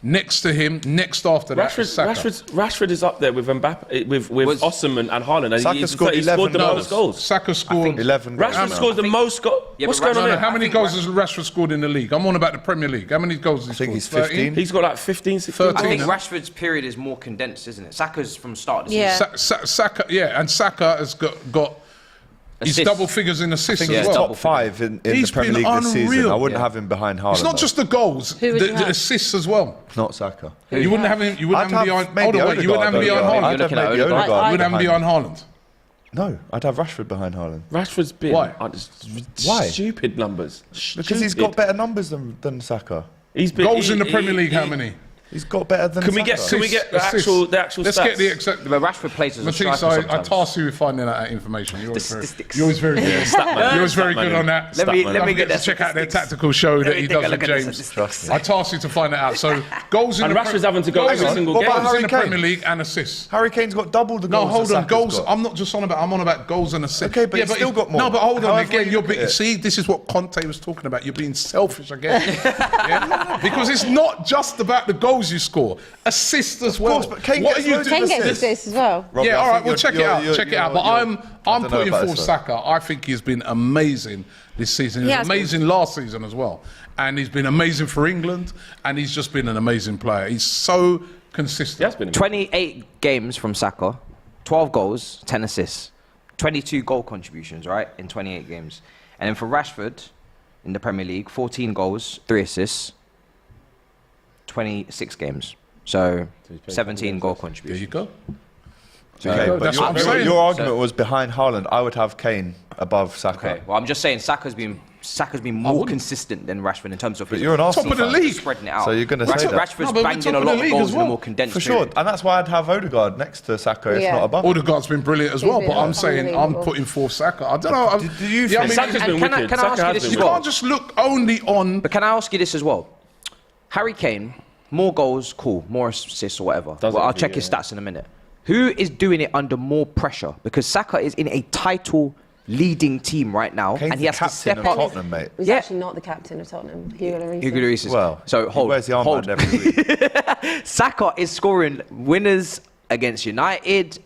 Next to him, next after that is Saka. Rashford is up there with Mbappe, with Osimhen and Haaland. And Saka he scored he scored 11 the goals. most goals. Saka scored 11 goals. Rashford scored the most goals. Yeah, What's but going on Rashford- there? How many goals has Rashford scored in the league? I'm on about the Premier League. How many goals has he think scored? he's 15. He's got like 15, 16 13. I think Yeah. Rashford's period is more condensed, isn't it? Saka's from start of the Yeah. season. Saka, yeah, and Saka has got his Assists. double figures in assists I think as he's well. top 5 in the He's Premier been League this season. unreal. I wouldn't have him behind Haaland. It's not just the goals, Who would you the have? assists as well. not Saka. You wouldn't have him. You wouldn't have him behind. Hold on, wait. You wouldn't have him behind Haaland. I'd have looking at maybe Odegaard. Odegaard. You wouldn't have him behind- behind Haaland. No, I'd have Rashford behind Haaland. Rashford's been Why? Why? Stupid numbers. Because he's got better numbers than Saka. He's been Goals in the Premier League, how many? He's got better than Can we Saka. get the Assists. actual Let's stats? get the exact. But Rashford plays as a Matisse, striker I sometimes. task you with finding out that information. You're always statistics. you're always very good. You're always very good on that. Let me Don't get forget the to check out their statistics. tactical show that me he take a does look with at the James. statistics. I tasked you to find it out. So goals in And the Rashford's having to go goals every in- single What game. about goals in the Harry Kane? Premier League and assists. Harry Kane's got double the goals. No, hold that on. Saka's Goals. got. I'm not just on about. I'm on about goals and assists. Okay, but he's still got more. No, but hold on. However Again, you you're look at being. it. See, this is what Conte was talking about. You're being selfish again. Yeah? Because it's not just about the goals you score. Assists as well. course, but Kane what gets are you loads of doing? Kane gets assists. assists as well. Robbie, Yeah, I all right, think well, check it out. But I'm don't know putting about forward this, Saka. I think he's been amazing this season. He was has amazing last season as well. And he's been amazing for England. And he's just been an amazing player. He's so consistent. He has been. 28 games from Saka, 12 goals, 10 assists, 22 goal contributions, right, in 28 games. And then for Rashford, in the Premier League, 14 goals, 3 assists, 26 games. So 17 goal There contributions. you go. Okay, but That's what I'm saying. your argument was behind Haaland. I would have Kane above Saka. Okay, well, I'm just saying Saka's been more consistent than Rashford in terms of But his you're an Arsenal Top of the fan. league. spreading it out. So you're going to say that? Rashford's No, but we're banged top in a of the lot of league goals as in a well. more condensed For sure, period. and that's why I'd have Odegaard next to Saka, if Yeah. not above. Odegaard's been brilliant as well, He's but been I'm saying I'm unbelievable. putting forth Saka. I don't know. Do you Yeah, I think- mean, Saka's been can I wicked. ask Saka you has this been as you well? can't just look only on. But can I ask you this as well? Harry Kane, more goals, cool. More assists or whatever. Does Well, it, I'll check his stats in a minute. Who is doing it under more pressure? Because Saka is in a title leading team right now, Kane's and he has the to captain step of up. Tottenham, mate. He's Yeah. actually not the captain of Tottenham, Hugo Lloris. Hugo Lloris is- Well, so he wears the hold. armband every week. Saka is scoring winners against United.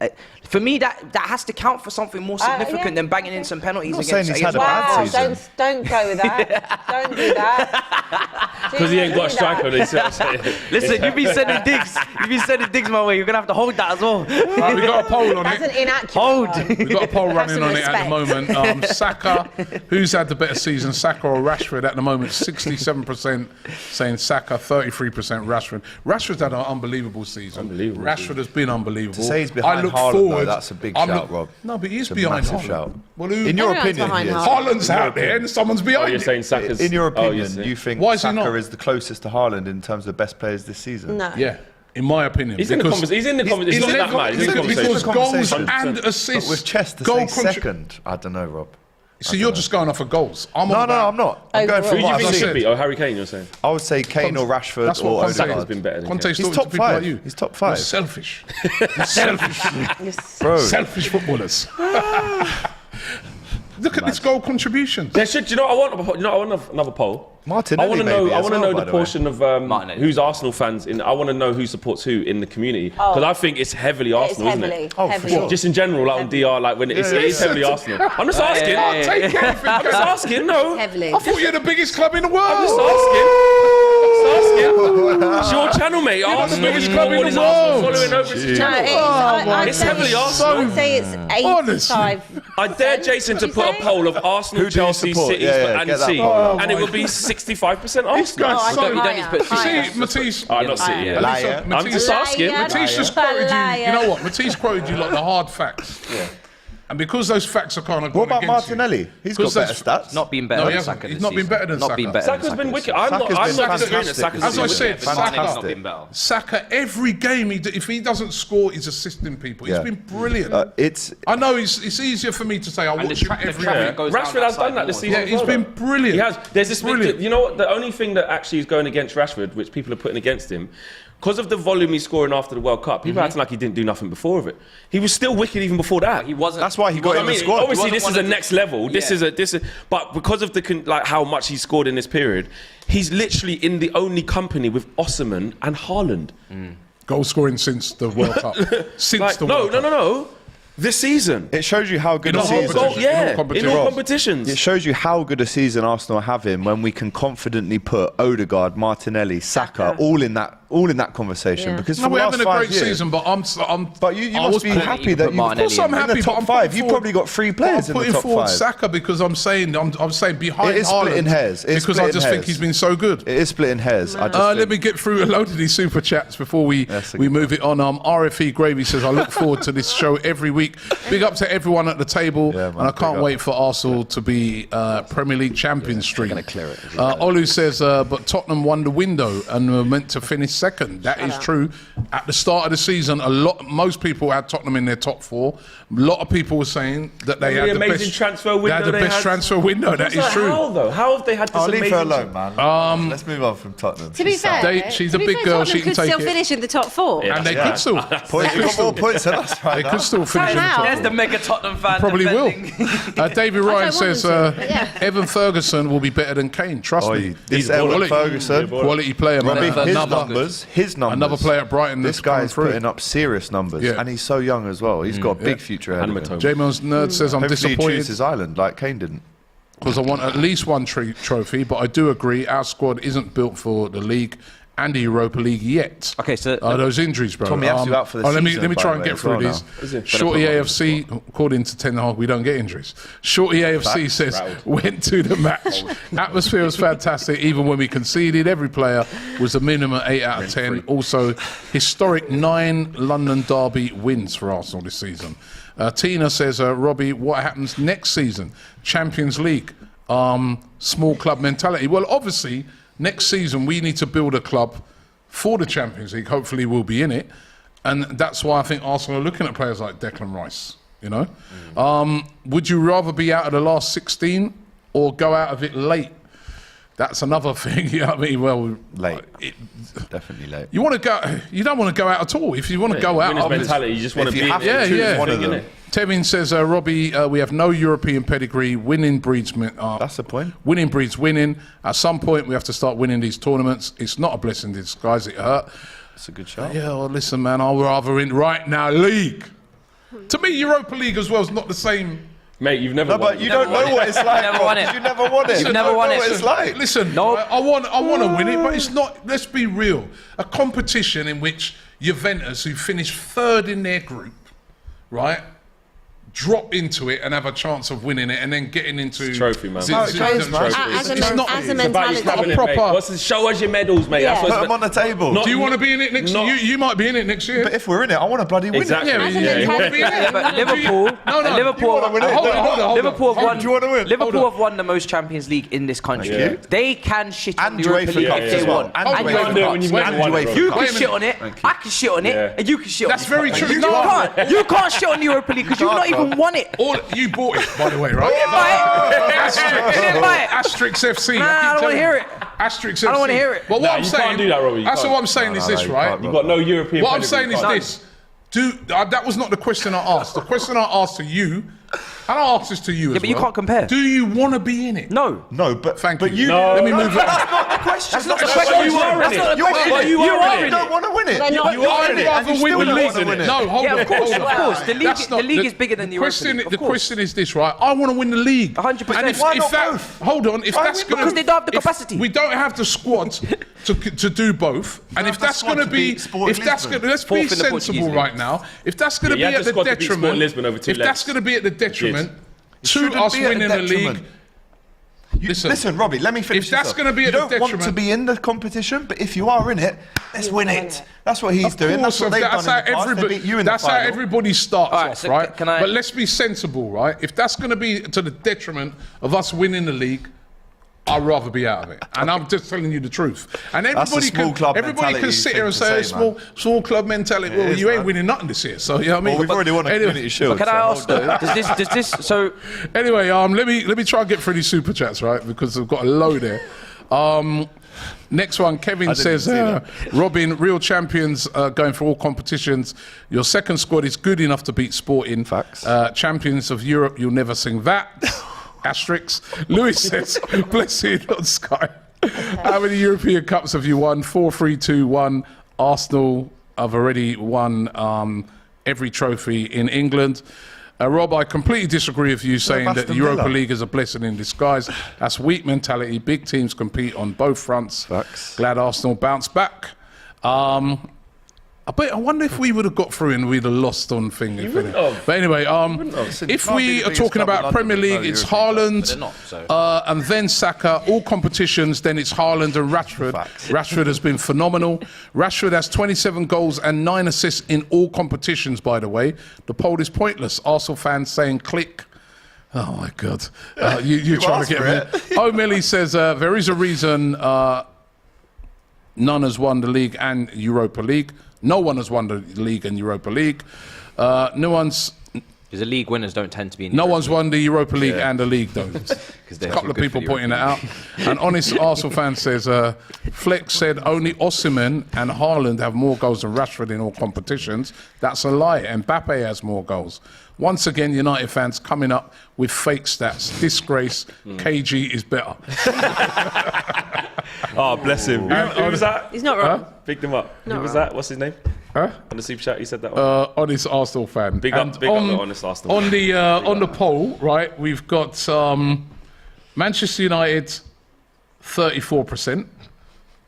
For me, that has to count for something more significant yeah. than banging in some penalties I'm not against. saying he's had against a bad Wow, season. don't go with that. Don't do that. Because he ain't got a Do striker. that. Listen, you've been sending digs. You've been sending digs my way. You're gonna have to hold that as well. Right, we got a poll on That's it. an inaccurate Hold. one. We've got a poll Have running some on it at the respect. moment. Saka, who's had the better season, Saka or Rashford? At the moment, 67% saying Saka, 33% Rashford. Rashford's had an unbelievable season. Unbelievable Rashford season. has been unbelievable. To say he's behind I look Haaland, forward. though, that's a big I'm shout, Rob. No, but he's It's a behind massive Haaland. shout. Well, who? In your Everyone's opinion, behind he is. Haaland. Haaland's out there and someone's Oh, behind you're him. saying Saka's... In your Oh, you're opinion, saying- you think Why is he Saka not? is the closest to Haaland in terms of best players this season? No. Yeah, in my opinion. He's in the because conversation. He's in the conversation. It's in not the that mad. He's in the because conversation. goals 100%. and assists. But with Chess to goal say contri- second, I don't know, Rob. So you're just going off of goals. I'm No, on no, about- I'm not. I'm going Overall. for Who do what you I've think said. should seen. be? Oh, Harry Kane, you're saying? I would say Kane or Rashford That's what or Conte Saka's Odegaard. been better than Conte's Kane. He's talking top to people like five. you. He's top You're five. selfish. You're selfish. Bro, Selfish footballers. Look at this goal contribution. There should, you know what I want? You know what I want another poll. Martinelli I want to know. maybe I as want to well, know by the the way. portion of Martinelli. who's Arsenal fans in. I want to know who supports who in the community because I think it's heavily It's Arsenal, isn't heavily. it? Oh, for heavily. sure. Just in general, like on DR, like when it's heavily Arsenal. I'm just asking. I'll take anything. I'm just asking. No, Heavily. I thought you're the biggest club in the world. I'm just asking. It's your channel, mate. the Arsenal. biggest club in What the is Arsenal world. following over his No, channel? I'd It's say- heavily Arsenal. I'd say it's Honestly. 85. I dare Jason to put a poll of Arsenal, Who do you Chelsea, support? City, Yeah, and get that City, poll up. and it would be 65% This Arsenal. guy's I so... think you don't need to put higher. See, Matisse... Not City. Yeah. Liar. I'm just asking. Matisse just quoted you. Liar. You know what? Matisse quoted you like the hard facts. And because those facts are kind of What gone about against you, Martinelli? He's got because better those- stats. Not been better No, he than hasn't. Saka He's this not been season. better than Not Saka. been better Saka's than been Saka wicked. this I'm Saka's not been disagreeing that fantastic Saka's As I been said, wicked. Saka, better. Saka, every game, if he doesn't score, he's assisting people. He's Yeah. been brilliant. It's I know it's easier for me to say I And watch the him traffic every traffic game. goes down Rashford has side done that this more. season. Yeah, as he's well, been though. brilliant. He has. There's this Brilliant. big, you know what? The only thing that actually is going against Rashford, which people are putting against him, because of the volume he's scoring after the World Cup, people acting like he didn't do nothing before of it. He was still wicked even before that. He wasn't. That's why he got in the squad. Obviously, He this is wasn't a one of next level. This Yeah. is but because of like how much he scored in this period, he's literally in the only company with Osimhen and Haaland. Goal scoring since the World Cup. Since Like, the World Cup. no. This season. It shows you how good In a the whole season. goal- Yeah, competitions. in all Ross. competitions. It shows you how good a season Arsenal are having when we can confidently put Odegaard, Martinelli, Saka all in that conversation. Yeah. Because No, for the we're last having a 5 great years, season, but I'm. But you I must was be putting- happy you that put you. Martinelli Of course, I'm in. happy. In the but top I'm 5, putting you've forward- probably got 3 players I'm in the putting top forward 5. Saka because I'm saying behind It is Haaland splitting hairs. It's because I splitting just think hairs. he's been so good. It is splitting hairs. I just Let think- me get through a load of these super chats before we That's a we good move it on. RFE Gravy says, I look forward to this show every week. Big up to everyone at the table, Yeah, man, and I big can't up. wait for Arsenal to be Premier League champions streak. gonna clear it. Olu says, but Tottenham won the window and were meant to finish second. That is true. At the start of the season, most people had Tottenham in their top 4. A lot of people were saying that they The had the amazing best transfer window They had the they best had. transfer window. That is true. How though? How have they had this I'll leave amazing? her alone, man. Let's move on from Tottenham. To be fair, She's to a be big fair, girl, Tottenham she can could take still it. finish in the top 4. And they could still. Points, you've got more points than us right They now. could still finish in the Somehow. top There's 4. the mega Tottenham fan. Probably will. defending. David Ryan want says them to, but yeah. Evan Ferguson will be better than Kane. Trust me. This He's Evan quality. Ferguson. Quality player, man. Robbie, his Another, numbers. another player at Brighton This that's guy coming is through. putting up serious numbers, Yeah. and he's so young as well. He's got a big future ahead of him. Animatome. J-Man's Nerd says, I'm Hopefully he disappointed chooses Ireland like Kane didn't. because I want at least one trophy, but I do agree our squad isn't built for the league and the Europa League yet. Okay, so those injuries, bro. Tommy has you out for the let me season, try by and the get way, as through well these. Is it? Shorty AFC, according to Ten Hag, we don't get injuries. Shorty AFC says, went to the match. Atmosphere was fantastic, even when we conceded. Every player was a minimum 8 out of 10. Also, historic 9 London derby wins for Arsenal this season. Tina says, Robbie, what happens next season? Champions League, small club mentality. Well, obviously, next season we need to build a club for the Champions League. Hopefully we'll be in it. And that's why I think Arsenal are looking at players like Declan Rice, you know? Would you rather be out of the last 16 or go out of it late? That's another thing, you know what I mean? Well, Late. Definitely late. you want to go, you don't want to go out at all. If you want to go out, Winners obviously- mentality. You just want If to you be. have to Yeah, choose yeah. one of them. Innit? Tevin says, Robbie, we have no European pedigree. Winning breeds. That's the point. Winning breeds winning. At some point, we have to start winning these tournaments. It's not a blessing in disguise. It hurt. It's a good shout. Yeah, well, listen, man. I'd rather in right now league. To me, Europa League as well is not the same. Mate, you've never. No, won but you it. don't know what it's like. Never Rob, won it. 'cause You never won it. You've You never don't won know it. what it's like. Listen, Nope. I want to win it, but it's not. Let's be real. A competition in which Juventus, who finished 3rd in their group, right, drop into it and have a chance of winning it, and then getting into Trophy, man. No, it goes, man. As a It's not- as a it's About you mentality. snapping it, proper- mate. What's the, show us your medals, mate. Yeah. That's Put what's them on the table. Not- Do you want to be in it next Not- year? You might be in it next year. But if we're in it, I want to bloody win Exactly. it. Yeah, As a yeah, you want to be in it. Yeah, but Liverpool, No, no. Liverpool, You wanna win it? Hold on, hold on. Liverpool have won. Do you wanna win? Liverpool Hold have won the most Champions League in this country. Thank you. They can shit on And the Europa UEFA League Cups if they as well. want. And And UEFA UEFA Cups. When Cups. you win And one, UEFA bro. You Cups. can Wait a shit on it. I can shit on it, Yeah. and you can shit That's on it. very true. You No. can't. You can't shit on the Europa League because you've not even won it. All you bought it, by the way, right? You didn't buy it. Asterisk FC. Nah, I don't wanna hear it. Asterisk FC. I don't wanna hear it. But what Nah, I'm you saying, can't do that, Robbie. You That's can't. what I'm saying is this, you right? can't, You've got no European. What I'm pedigree, saying is can't. this. That was not the question I asked. The question I asked to you, and I asked this to you as but you well. can't compare. Do you want to be in it? No. No, but Thank but you. No. Let me move on. That's not the question. But you are in it. That's not the You're in question. it. You are You in don't it. want to win it. They're not- You are I'd in it. rather and you win still the don't league. want to win it. No, hold Yeah, on. of course, hold of on. course. The That's not- league is bigger than the Europa League. Of The course. question is this, right? I want to win the league. 100%. And if, Why if not that, both? hold on, if Why that's win going Because they don't have the capacity. We don't have the squad to do both. And if have the that's squad going to to be, beat Sporting if that's Lisbon. going, let's be Fourth in the Portuguese sensible league. right now. If that's going to Yeah, be you at had the the squad to beat Sporting detriment, Lisbon over 2 if that's legs. going to be at the detriment to shouldn't us be at a winning the league. detriment. Listen, Robbie, let me finish. If that's this off. going to be you at the don't want to detriment- be in the competition, but if you are in it, let's win it. That's what he's doing. That's what they've done in the past. They beat you in the That's how final. everybody starts All right, off, so right? can I- But let's be sensible, right? If that's going to be to the detriment of us winning the league, I'd rather be out of it. And I'm just telling you the truth. And That's the everybody small can, club everybody can mentality sit here and thing to say, say, small club mentality. Well, is, you ain't man. winning nothing this year. So, you know what I mean? Well, we've already won a Anyway- Community Shield. Can I so ask though? Does this? So Anyway, let me try and get through these super chats, right? Because I've got a load there. Next one, Kevin says, Robin, real champions going for all competitions. Your second squad is good enough to beat Sporting. Facts. Champions of Europe, you'll never sing that. Asterix. Lewis says, blessed on Sky. How many European Cups have you won? 4, 3, 2, 1. Arsenal have already won every trophy in England. Rob, I completely disagree with you saying that the Aston Europa Villa. League is a blessing in disguise. That's weak mentality. Big teams compete on both fronts. Facts. Glad Arsenal bounced back. I wonder if we would have got through and we'd have lost on thing. If it, but anyway, if we are talking about Premier League, it's Haaland, and then Saka. All competitions, then it's Haaland and Rashford. Rashford has been phenomenal. Rashford has 27 goals and 9 assists in all competitions, by the way. The poll is pointless. Arsenal fans saying click. Oh my God. You're trying to get me. O'Malley says there is a reason none has won the league and Europa League. No one has won the league and Europa League. No one's because the league winners don't tend to be. In no one's won the Europa League and the league though. A couple of people pointing that out. An honest Arsenal fan says, Fleck said only Osimhen and Haaland have more goals than Rashford in all competitions. That's a lie. And Mbappe has more goals. Once again, United fans coming up with fake stats. Disgrace. KG is better. Oh, bless him. Who was that? He's not wrong. Picked him up. Not Who was wrong. that? What's his name? Huh? On the super chat, he said that one. Honest Arsenal fan. Big up the honest Arsenal On fan. the poll, right, we've got Manchester United 34%,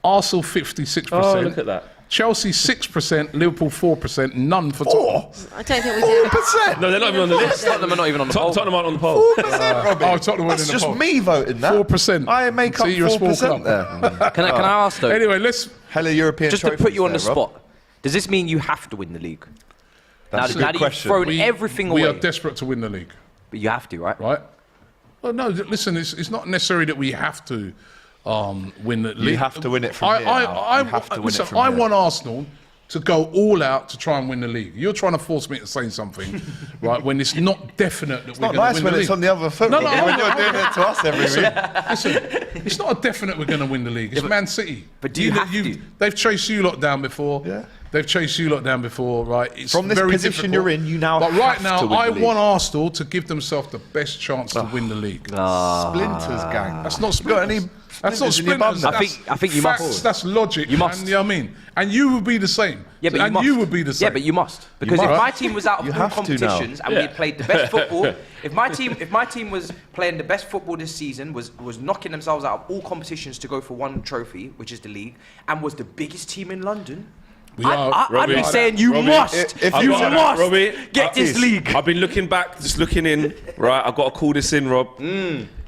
Arsenal 56%. Oh, look at that. Chelsea 6%, Liverpool 4%, none for Tottenham. I don't think we did. 4%. No, they're not even on the list. Tottenham are not even on the poll. Tottenham aren't on the poll. 4%, Robbie. Oh, Tottenham went That's in the just poll. me voting that. 4%. I make up See, you're a small 4% club. there. Can I ask though? Anyway, let's. Hella European Just to put trophies you on the there, Rob. spot, does this mean you have to win the league? That's a now good that you've question. thrown everything we away, are desperate to win the league, but you have to, right? right? Well, no, listen, it's not necessary that we have to win the league. have to win it from here now. You have to win it listen, from I here. want Arsenal to go all out to try and win the league. You're trying to force me to say something, right, when it's not definite that we're Not going nice to win when the it's league. on the other foot. No, Robbie, no, when no, you're doing it to us every week. Listen, it's not a definite we're going to win the league. It's Man City. but do you have to? They've chased you lot down before. Yeah. They've chased you lot down before, right? It's From this very position difficult. you're in, you now But right have now, to win I the league. want Arsenal to give themselves the best chance to win the league. Splinters, gang. That's not Got splinters. any That's not splinters in your bum splinters. then? I think you facts, must. That's logic. You must. And, you know what I mean? And you would be the same. Yeah, but and you would be the same. Yeah, but you must because if must. my team was out You of all have to now. competitions and we had played the best football, if my team was playing the best football this season, was knocking themselves out of all competitions to go for one trophy, which is the league, and was the biggest team in London, We are. I'd be saying you Robbie, must, if you you said- must Robbie, get this league. I've been looking back, just looking in. Right, I've got to call this in, Rob.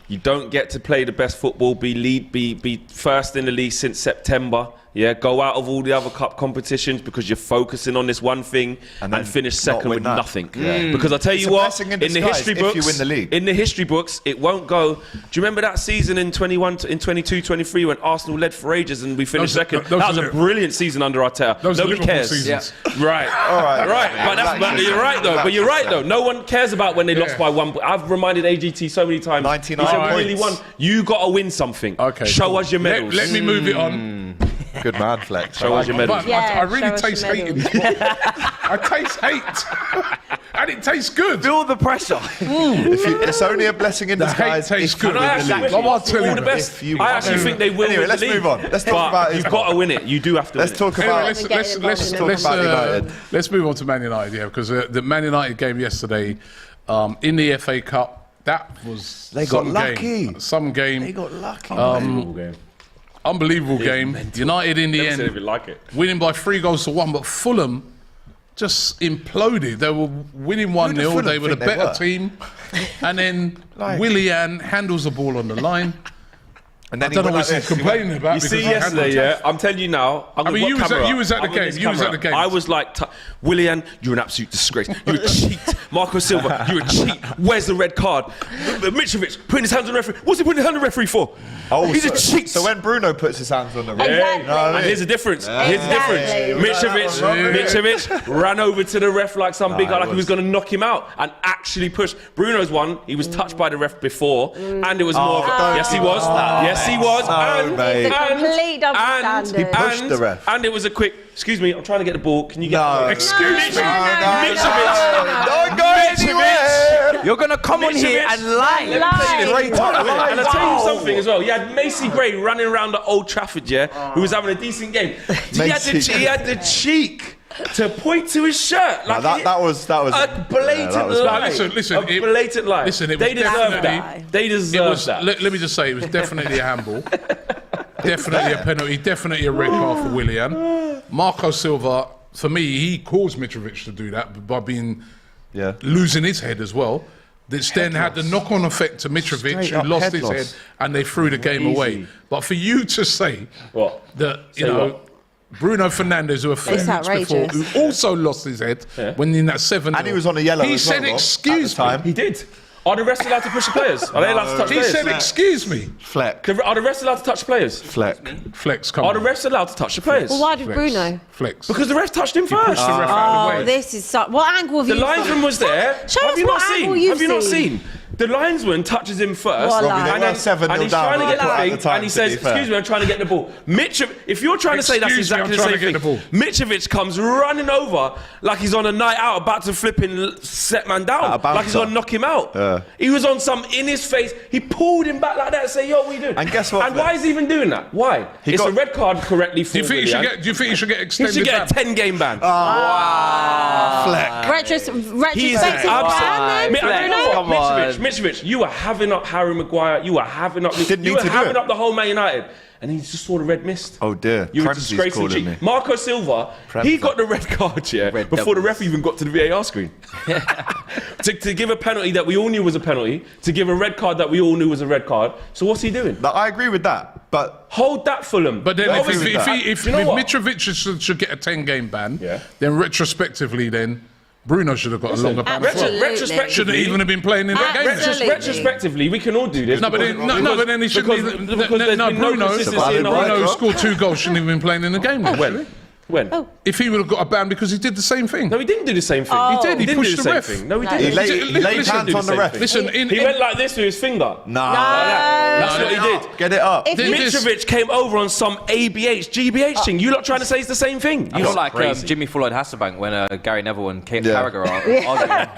You don't get to play the best football, be first in the league since September. Yeah, go out of all the other cup competitions because you're focusing on this one thing and then finish not second win with that. nothing. Yeah. Because I tell It's you a what, blessing in in the disguise history if books, you win the league. in the history books, it won't go. Do you remember that season in 21, in 22, 23 when Arsenal led for ages and we finished second? those That was are a brilliant season under Arteta. Those are Nobody Liverpool cares. seasons. Right. All right. But you're right though. But you're right though. No one cares about when they lost by one. I've reminded AGT so many times. 99 He said, we really points. won. You got to win something. Okay. Show cool. us your medals. Let me move it on. Good man, Flex. Show us your medals. But Yeah, I really show us taste your hate in medals. this one. I taste hate. And it tastes good. Feel the pressure. It's only a blessing in The hate disguise. tastes if you good. And I win the actually league. Well, I'll tell you all the that. best. If you I actually win. think they will Anyway, win let's the league. move on. Let's talk But about you've his- got to win it. You do have to Let's win talk Anyway, about. let's move on to Man United, yeah, because the Man United game yesterday in the FA Cup, that was They got some lucky. game. Some game. They got lucky. Unbelievable game. United in the Never said end anything like it. winning by 3-1, but Fulham just imploded. They were winning 1-0. Fulham They were the think they better were? team. And then Willian handles the ball on the line. And then I don't know what he's complaining about. You see, because he had yesterday, no yeah, chance. I'm telling you now. I mean, you was at the game. You was at the game. I was like, Willian, you're an absolute disgrace. You're a cheat. Marco Silva, you're a cheat. Where's the red card? Mitrovic putting his hands on the referee. What's he putting his hand on the referee for? Oh, He's a cheat. So when Bruno puts his hands on the red, Exactly. And here's the difference. Here's the difference. Mitrovic ran over to the ref like some big guy, like he was going to knock him out, and actually pushed. Bruno's one, he was touched by the ref before, and it was more of a, yes he was, yes he was, It's a complete double standard. He pushed the ref. and it was a quick, excuse me, I'm trying to get the ball, can you get No. the ball? Excuse me. Mitrovic. Don't go anywhere. You're gonna come on here and lie. And I'll tell you something as well. You had Macy Gray running around the Old Trafford, who was having a decent game. He had the cheek to point to his shirt. Like that was a blatant lie. Listen, a blatant lie. Listen, it was they deserve definitely- that. They deserve that. Let me just say, it was definitely a handball. Definitely a penalty. Definitely a red card for Willian. Marco Silva, for me, he caused Mitrovic to do that by being losing his head as well. This then had the knock-on effect to Mitrovic, who lost his head, and they threw the game away. But for you to say that, you know, Bruno Fernandes, who a few minutes before, who also lost his head when in that 7-0. And he was on a yellow He as well, said, Rob, excuse at the me. time. He did. Are the refs allowed to push the players? Are they allowed to touch He players? said, excuse me. Fleck. Are the refs allowed to touch the players? Flex, come Are on. the refs allowed to touch the players? Well, why did Bruno? Flex. Because the ref touched him first. Pushed the ref out of the way. This is what angle have The you linesman was there. Show Have us you not what angle seen? you've Have you not seen? seen? The linesman touches him first, What a lie. and then 7-0 he's down trying to get at the the thing, time, and he to says, be fair. "Excuse me, I'm trying to get the ball." If you're trying to say that's Excuse me, exactly I'm the trying same to get thing, the ball. Mitrovic comes running over like he's on a night out, about to flipping set man down, like he's gonna knock him out. He was on some in his face. He pulled him back like that and say, "Yo, what are you doing?" And guess what, And why is he even doing that? Why? It's a red card correctly for Do you think he should get He extended should get a ban? 10-game ban. Fleck. Retrospective ban then? Come on. Mitrovic, you were having up Harry Maguire. You were having up. Didn't You need were to do having it. up the whole Man United, and he just saw the red mist. Oh dear. You were Premsy's disgracing calling cheat. me. Marco Silva, he got the red card, before the ref even got to the VAR screen. to give a penalty that we all knew was a penalty, to give a red card that we all knew was a red card. So what's he doing? Now, I agree with that, but Hold that, Fulham. But then if You know what? Mitrovic should get a 10-game ban, Yeah. then retrospectively then Bruno should have got a longer ban. Absolutely. Retrospectively, Shouldn't even have been playing in that game. Absolutely. Retrospectively, we can all do this. No, but then he shouldn't even. Bruno scored 2 goals, shouldn't have been playing in the game. When? When? If he would have got a ban because he did the same thing. No, he didn't do the same thing. He did. He didn't do pushed the the same ref. thing. No, he No. didn't. he laid hands on the ref. Listen, He went like this with his finger. That's what he did. Get it up. If you- Mitrovic came over on some ABH, GBH thing. You lot trying to say it's the same thing? You look like Jimmy Floyd Hasselbank when Gary Neville and Kate Carragher are arguing.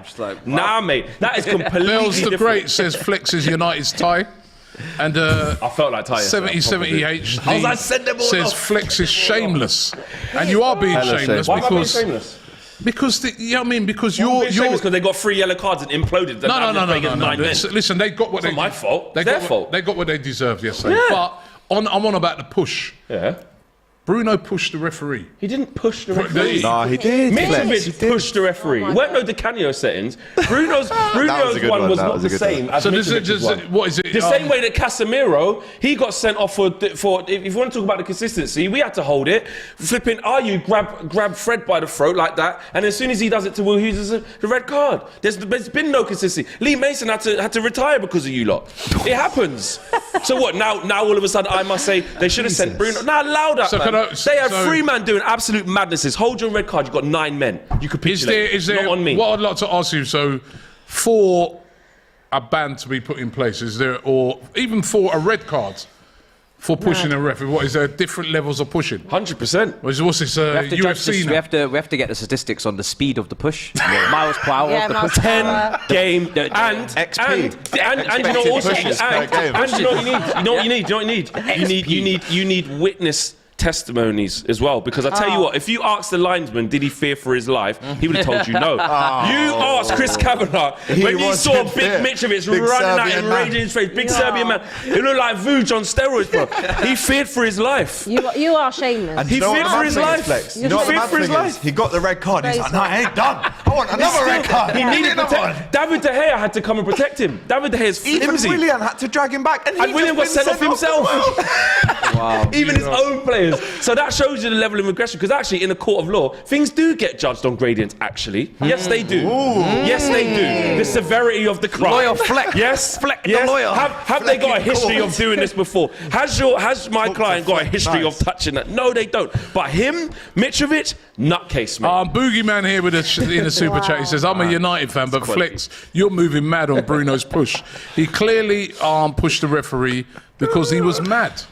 Just like, Nah, mate. That is completely Bells the different. Great says Flex is United's tie. And I felt like Tyre. 70 I was HD like, send them all says off. Flex is shameless. And you are being Hella shameless Why am I being because shameless? because You're you're shameless because they got 3 yellow cards and imploded. no. Listen, they got what It's they not my fault. They It's their got fault. They got what they deserved yesterday. Yeah. But I'm on about the push. Yeah. Bruno pushed the referee. He didn't push the referee. Nah, he did. Mitrovic pushed the referee. It weren't no Di Canio settings. Bruno's a good one one. was That not was the a good same as So this Mitrovic's is one. what is it? The same way that Casemiro, he got sent off for. If you want to talk about the consistency, we had to hold it. Flipping, grab Fred by the throat like that, and as soon as he does it to Will Hughes, it's the red card. There's been no consistency. Lee Mason had to retire because of you lot. It happens. So what? Now all of a sudden I must say they should have sent Bruno. Now allow that. So man. can I- They had so- 3 men doing absolute madnesses. Hold your red card. You've got 9 men. You capitulate. Is there Not on me. what I'd like to ask you? So, for a ban to be put in place, is there, or even for a red card for pushing a referee? What is there? Different levels of pushing. 100%. What's this we have to judge UFC this, now? we have to get the statistics on the speed of the push, miles per hour Yeah, of the miles push. per hour. 10 game and XP. and you know also Pushes per game. and you know what you need you need witness testimonies as well, because I tell you what, if you asked the linesman did he fear for his life, he would have told you no. You asked Chris Kavanagh when he saw wasn't Big fit. Mitrovic Big running out Serbian and man. raging in his face, big Serbian man, it looked like Vuj on steroids, bro. He feared for his life. You are shameless. And He you know what feared the for mad his thing is, life. Flex? He You know what the feared mad for his thing is? life. He got the red card. He's like, no, I ain't done. I on, another red card. He needed another protect. David De Gea had to come and protect him. David De Gea's Even flimsy. Willian had to drag him back, and William got sent off himself. Wow. Even his own players. So that shows you the level of aggression. Because actually, in a court of law, things do get judged on gradients. Actually, yes, they do. Yes, they do. The severity of the crime. Lawyer Fleck. Yes, Fleck the yes. lawyer. Have they got a history of doing this before? Has my client got a history of touching that? No, they don't. But him, Mitrovic, nutcase, man. Boogeyman here with in a super chat. He says, I'm a United fan, but Flex, you're moving mad on Bruno's push. He clearly pushed the referee because he was mad.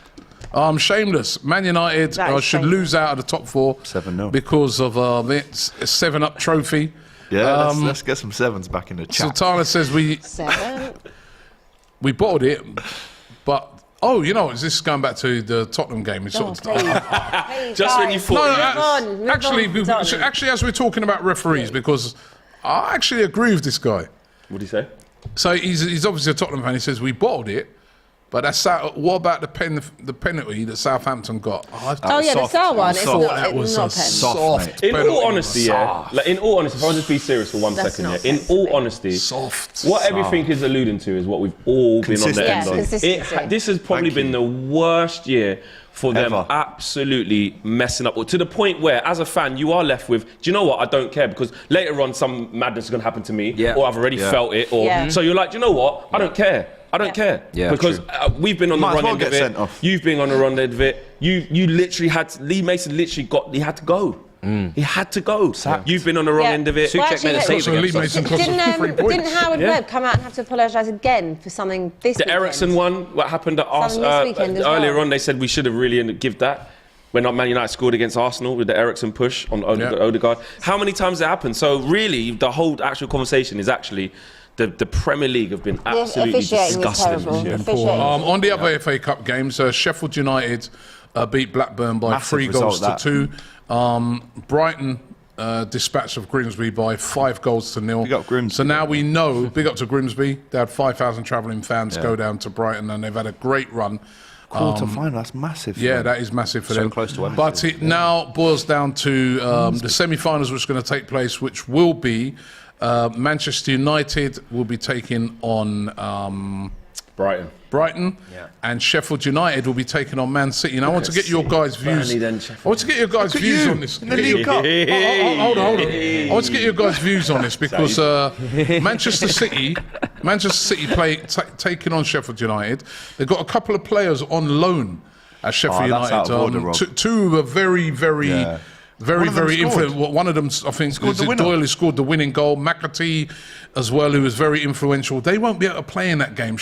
Shameless. Man United should lose out of the top 4 7-0 because of the 7-Up trophy. Yeah, let's get some 7s back in the chat. Sultana says we bottled it, but is this going back to the Tottenham game? It's Please, Just when you thought. Move on. Actually, as we're talking about referees, because I actually agree with this guy. What do you say? So he's obviously a Tottenham fan. He says we bottled it, but that's what about the penalty that Southampton got? The Sar one. It's That was not a soft. In penalty. all honesty, in all honesty, if I just be serious for one That's second, not in all honesty, Soft. what everything is alluding to is what we've all been on the end of. Consistency. This has probably been the worst year for them Ever. absolutely messing up, to the point where, as a fan, you are left with, do you know what, I don't care, because later on some madness is going to happen to me, or I've already felt it, so you're like, do you know what, I don't care. I don't care. Yeah, because we've been on the run end of it. You've been on the run end of it. You literally Lee Mason he had to go. He had to go. You've been on the wrong end of it. Suchek made a save So Lee against Mason cost us 3 points. Didn't Howard Webb come out and have to apologise again for something this The weekend? Ericsson one, what happened at Something this weekend as earlier well. on, they said we should have really give that. When Man United scored against Arsenal with the Ericsson push on Odegaard. How many times it happened? So really, the whole actual conversation is actually the Premier League have been absolutely disgusting this year. On the other FA Cup games, Sheffield United beat Blackburn by Massive 3 goals result, to 2. Brighton dispatched of Grimsby by 5 goals to 0. Big up Grimsby. So now we know, big up to Grimsby, they had 5,000 travelling fans go down to Brighton and they've had a great run. Quarter final, that's massive. Yeah, that is massive for them. close to Wembley. But it now boils down to the semi-finals, which are going to take place, which will be Manchester United will be taking on Brighton, and Sheffield United will be taking on Man City. And I want to get your guys' views. I want to get your guys' views on this. In the League Cup. Hold on. I want to get your guys' views on this because Manchester City taking on Sheffield United. They've got a couple of players on loan at Sheffield that's out of order, United. Rob. Two are very influential. One of them, I think, Doyle, who scored the winning goal. McAtee as well, who was very influential. They won't be able to play in that game. They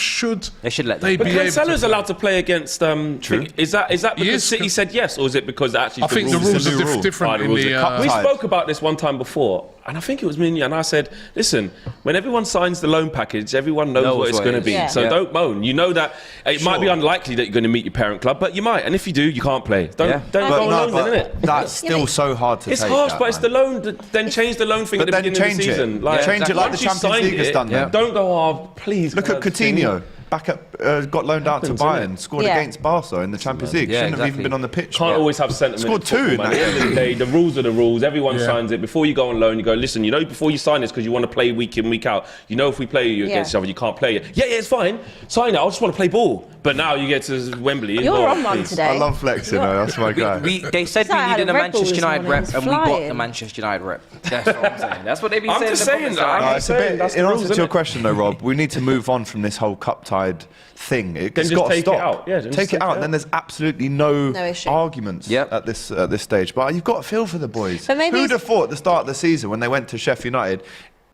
should let they them. be But able Cancelo's to? allowed to play against. Is that because City said yes, or is it because actually I think the rules are different in the. We spoke about this one time before, and I think it was me and you, and I said, listen, when everyone signs the loan package, everyone knows what it's going to be. Yeah. So don't moan. You know that it might be unlikely that you're going to meet your parent club, but you might. And if you do, you can't play. Don't go on loan then, innit? That's still so hard to It's take. harsh, but it's the loan. Then change the loan thing at the beginning of the season. Change it like the Champions League has done. Don't go, oh, please. Look at Coutinho. Back up, got loaned out to Bayern, scored against Barca in the Champions League. Shouldn't have even been on the pitch. Can't always have sentiment. Scored 2 in that At the end of the day, the rules are the rules. Everyone signs it. Before you go on loan, you go, listen, before you sign this, because you want to play week in, week out, if we play you against each other, you can't play it. Yeah, it's fine. Sign it. I just want to play ball. But now you get to Wembley. You're on one today. I love flexing, that's my guy. They said we needed a Manchester United rep, and we got the Manchester United rep. That's what I'm saying. That's what they've been saying. I'm just saying that. In answer to your question, though, Rob, we need to move on from this whole cup-tied thing. It's got to stop. Take it out, and then there's absolutely no arguments at this stage. But you've got to feel for the boys. Who'd have thought at the start of the season when they went to Sheffield United,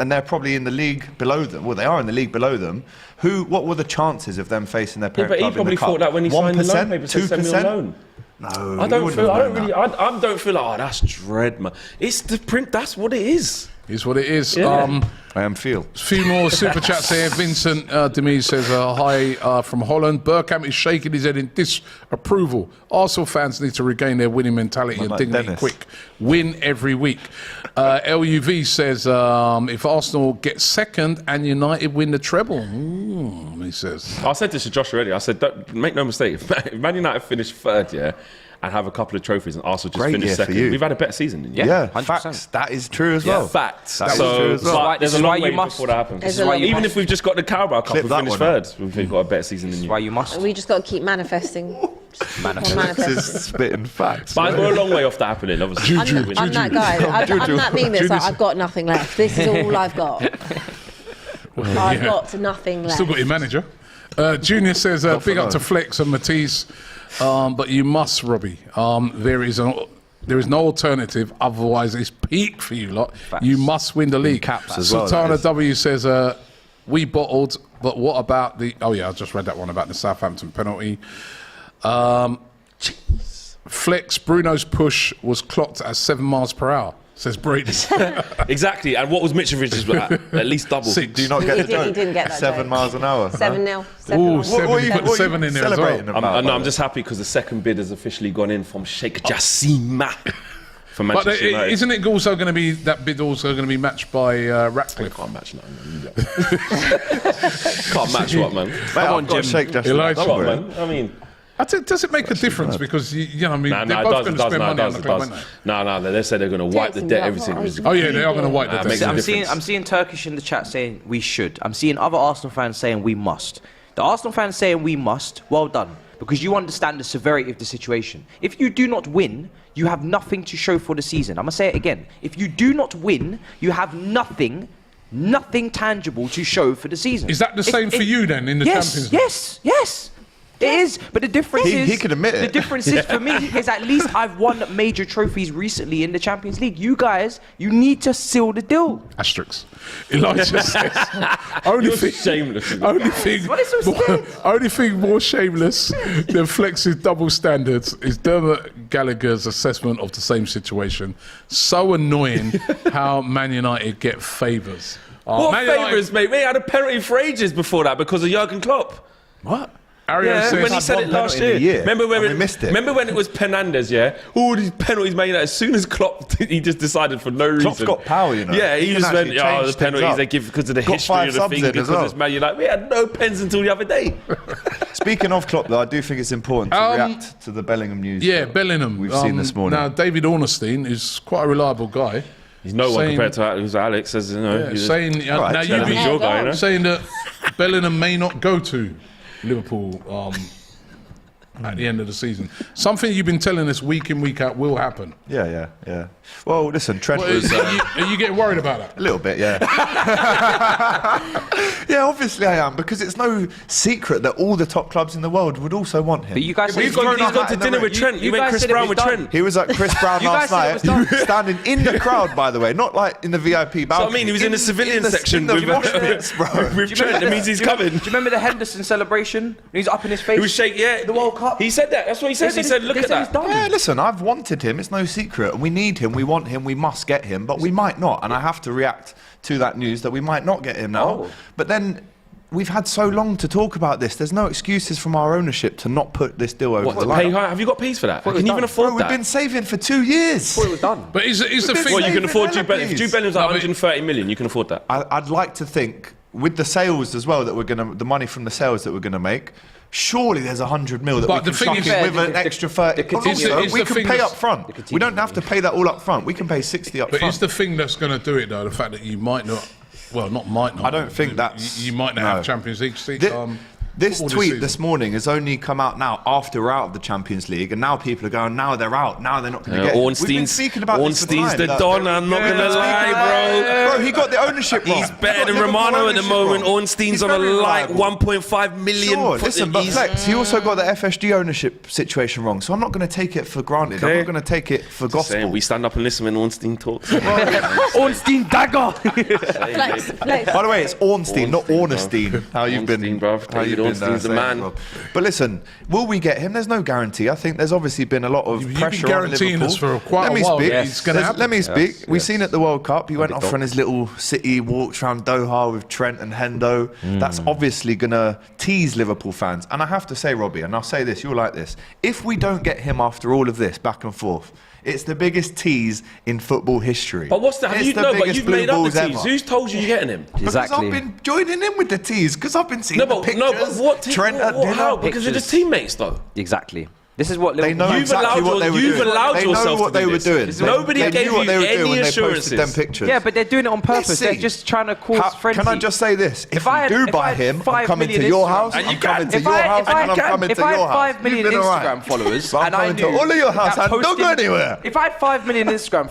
and they're probably in the league below them. Well, they are in the league below them. What were the chances of them facing their parent club in the cup? But he probably thought that when he signed the loan paper, 2%. No, I don't feel like, that's dread, man. It's the print. That's what it is. Is what it is. Yeah. I am feel. A few more super chats here. Vincent Demise says, hi from Holland. Bergkamp is shaking his head in disapproval. Arsenal fans need to regain their winning mentality and dignity Dennis. quick. Win every week. LUV says, if Arsenal get second and United win the treble. He says. I said this to Josh already. I said, make no mistake. If Man United finish third, and have a couple of trophies, and Arsenal just Great finish year for second. you. We've had a better season than you. Yeah, 100%. facts. That is true as well. Facts. That is true as well. There's a long way before that happens. Even if we've just got the Carabao Cup, we've finished third. We've got a better season than you. That's why you must. We just got to keep manifesting. This is spitting facts. But we're a long way off that happening, obviously. I'm that guy. I'm that meme that's like, I've got nothing left. This is all I've got. I've got nothing left. Still got your manager. Junior says, big up to Flex and Matisse, but you must, Robbie. There is no alternative, otherwise it's peak for you lot. Facts. You must win the league. Caps as well, Sultana W says, we bottled, but what about the... Oh yeah, I just read that one about the Southampton penalty. Flex, Bruno's push was clocked at 7 miles per hour, says Brady. Exactly, and what was Mitrovic's at least double? 6. Do you not get the joke? He didn't get that 7 joke. miles an hour. 7-0. Ooh, 7. You put the 7 in there as well. No, I'm just happy because the second bid has officially gone in from Sheikh Jassima for But Manchester United. isn't it also going to be, that bid also going to be matched by Ratcliffe? Can't match nothing. Can't match what, man? Come on, Jim. Shake Justin. Elijah. What, man? I mean... Does it make a difference? Because, you know, I mean, Nah, they're both going to spend money on the club, aren't they? No, they said they're going to wipe the debt, everything. Oh, yeah, they are going to wipe the Nah, debt. makes a I'm difference. seeing Turkish in the chat saying we should. I'm seeing other Arsenal fans saying we must. The Arsenal fans saying we must, well done. Because you understand the severity of the situation. If you do not win, you have nothing to show for the season. I'm going to say it again. If you do not win, you have nothing tangible to show for the season. Is that the same for you then in the Champions League? Yes. It is, but the difference is... He can admit it. The difference is, for me, is at least I've won major trophies recently in the Champions League. You guys, you need to seal the deal. Asterisks. Elijah says, only thing, shameless. Only thing more shameless than Flex's double standards is Dermot Gallagher's assessment of the same situation. So annoying how Man United get favours. What favours, mate? We had a penalty for ages before that because of Jurgen Klopp. What? Yeah, when he said it last year. Remember when we missed it? Remember when it was Penandes, yeah? All these penalties made as soon as Klopp, he just decided for no reason. Klopp's got power, you know. Yeah, he just went, change the things penalties up. they give because of the Got history 5 of the subs thing, in as because well. it's Man United. We had no pens until the other day. Speaking of Klopp, though, I do think it's important to react to the Bellingham news. Yeah, Bellingham. We've seen this morning. Now, David Ornstein is quite a reliable guy. He's no one compared to Alex, as you know. Saying, now you've been your guy, you know? saying that Bellingham may not go to Liverpool at the end of the season. Something you've been telling us week in, week out will happen. Yeah. Well, listen, Trent was... Are you getting worried about that? A little bit, yeah. Yeah, obviously I am, because it's no secret that all the top clubs in the world would also want him. But you guys said He's gone to dinner with Trent. You went Chris Brown with Trent. He was at Chris Brown last night, standing in the crowd, by the way, not like in the VIP balcony. So I mean, he was in the civilian section with Trent. It means he's coming. Do you remember the Henderson celebration? He's up in his face. He was shaking, yeah. The World Cup. He said that. That's what he said. He said, look at that. Yeah, listen, I've wanted him. It's no secret. And we need him. We want him. We must get him. But we might not. And I have to react to that news that we might not get him now. Oh. But then we've had so long to talk about this. There's no excuses from our ownership to not put this deal over the line. Have you got pays for that? Can you even afford Bro, that? we've been saving for 2 years. Thought it was done. But is the thing... Well, you can afford Jude Jude Bellingham. If Jude Bellingham's like 130 million, you can afford that. I'd like to think, with the sales as well, that the money from the sales that we're going to make, surely there's 100 mil that But we the can thing chuck is- in with an extra 30. We can pay up front. We don't have to pay that all up front. We can pay 60 up But front. it's the thing that's going to do it, though, the fact that you might not... Well, might not. I don't think that's... You might not have Champions League seats. This tweet season. this morning has only come out now after we're out of the Champions League, and now people are going, now they're out, now they're not going to get it. We've been speaking about this for Ornstein's time. the Don, I'm not going to lie, Bro, he got the ownership wrong. He's better than Romano at the moment. Ornstein's on a light 1.5 million. Sure, listen, but Flex, he also got the FSG ownership situation wrong, so I'm not going to take it for granted. I'm not going to take it for gospel. Saying we stand up and listen when Ornstein talks. Ornstein dagger. Flex. By the way, it's Ornstein, not Ornstein. How you've been, bruv. how you've been Ornstein's the man. Rob. But listen, will we get him? There's no guarantee. I think there's obviously been a lot of pressure on Liverpool. Guaranteeing us for quite a while. It's going to happen. Let me speak. We've seen at the World Cup, he went off on his little city walks around Doha with Trent and Hendo. That's obviously going to tease Liverpool fans. And I have to say, Robbie, and I'll say this, you'll like this. If we don't get him after all of this, back and forth, it's the biggest tease in football history. But what's the... But you've made up the tease. Who's told you you're getting him? Because I've been joining in with the tease, because I've been seeing the pictures. No, but what... Trent at dinner. How? Because they're just teammates, though. Exactly. This is what they know exactly what they were doing. You've allowed yourself what they were doing. Nobody gave you any assurances. Them pictures. Yeah, but they're doing it on purpose. They're just trying to cause frenzy. Can I just say this? If you do buy him, I'm coming to your house. I'm coming to your house. And I'm coming to your house. If I had 5 million Instagram followers, and I knew all of your house, don't go anywhere. If I had 5 million Instagram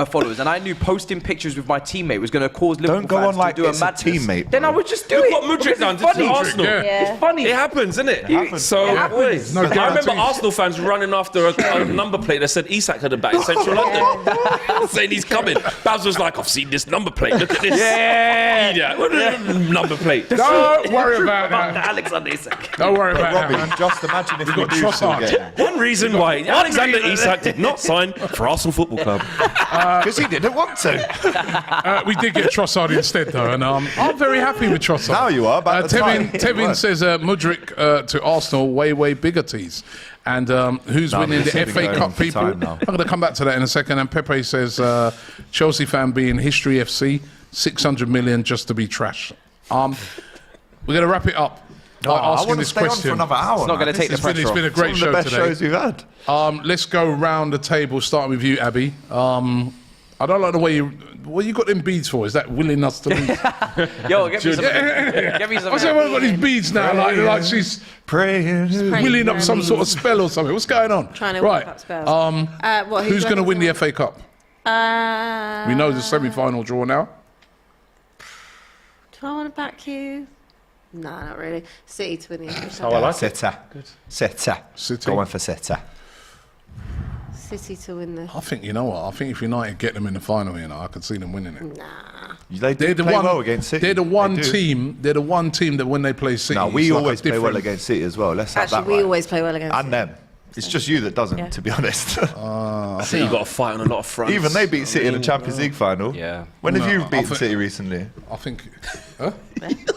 followers, and I knew posting pictures with my teammate was going to cause Liverpool fans to do a madness, then I would just do it. Look what Madrid done to Arsenal. It's funny. It happens, isn't it? So I remember Arsenal fans running after a number plate that said Isak at the back in central London, saying he's coming. Baz was like, I've seen this number plate. Look at this. Yeah. Number plate. Don't worry about that. Alexander Isak. Don't worry about Robbie, that. just imagine if you do Trossard. One reason why Alexander Isak did not sign for Arsenal Football Club. Because he didn't want to. We did get Trossard instead, though, and I'm very happy with Trossard. Now you are. Tevin says Mudryk to Arsenal, way bigger tees. And who's winning the FA Cup, people? I'm going to come back to that in a second. And Pepe says, Chelsea fan being History FC, 600 million just to be trash. We're going to wrap it up by asking this question. On for another hour, it's not going to take the pressure off. It's been a great show today. One of the best shows we've had. Let's go round the table, starting with you, Abby. I don't like the way what you got them beads for? Is that willingness to lose? Yo, get me some. Get me some. I said, everyone's got these beads now, like she's praying, willing up some sort of spell or something. What's going on? Trying to work up spells. Who's going to win the FA Cup? We know the semi-final draw now. Do I want to back you? No, not really. City to win the FA Cup. Oh, I like City. City. Go on for City. City to win the... I think, you know what, I think if United get them in the final, I could see them winning it. Nah. They do play well against City. They're the one team that when they play City... No, we always play well against City as well. Let's have that right. Actually, we always play well against City. And them. It's just you that doesn't, to be honest. City you've got to fight on a lot of fronts. Even they beat City in the Champions League final. Yeah. When have you beaten City recently? I think... Huh?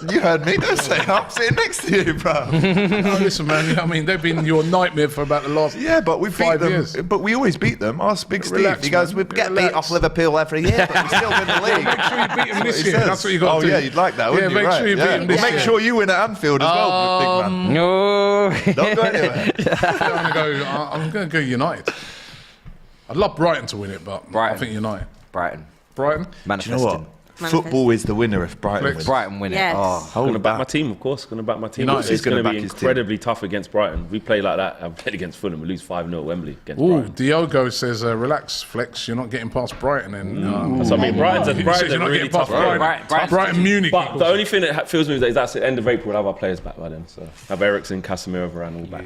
You heard me, don't say I'm sitting next to you, bro. No, listen, man, I mean, they've been your nightmare for about the last 5 years. But we always beat them. Ask Big Steve. He goes, we get beat off Liverpool every year, but we still win the league. Make sure you beat them this year. That's what you got to do. Oh, yeah, you'd like that, wouldn't you? Make sure you beat them this year. Make sure you win at Anfield as well, big man. No. Don't go anywhere. I'm going to go United. I'd love Brighton to win it, but I think United. Brighton. Do you know what? Football is the winner if Brighton wins. Brighton win it. Yes. I'm going to back my team, of course. Going to back my team. It's going to be incredibly tough against Brighton. We play like that. I've played against Fulham. We lose 5-0 at Wembley against Brighton. Diogo says, relax, Flex. You're not getting past Brighton. So, I mean, Brighton's you're not really getting past tough. Brighton, Munich. But the only thing that feels me is that's the end of April. We'll have our players back by then. So have Eriksen, Casemiro, Varane all back.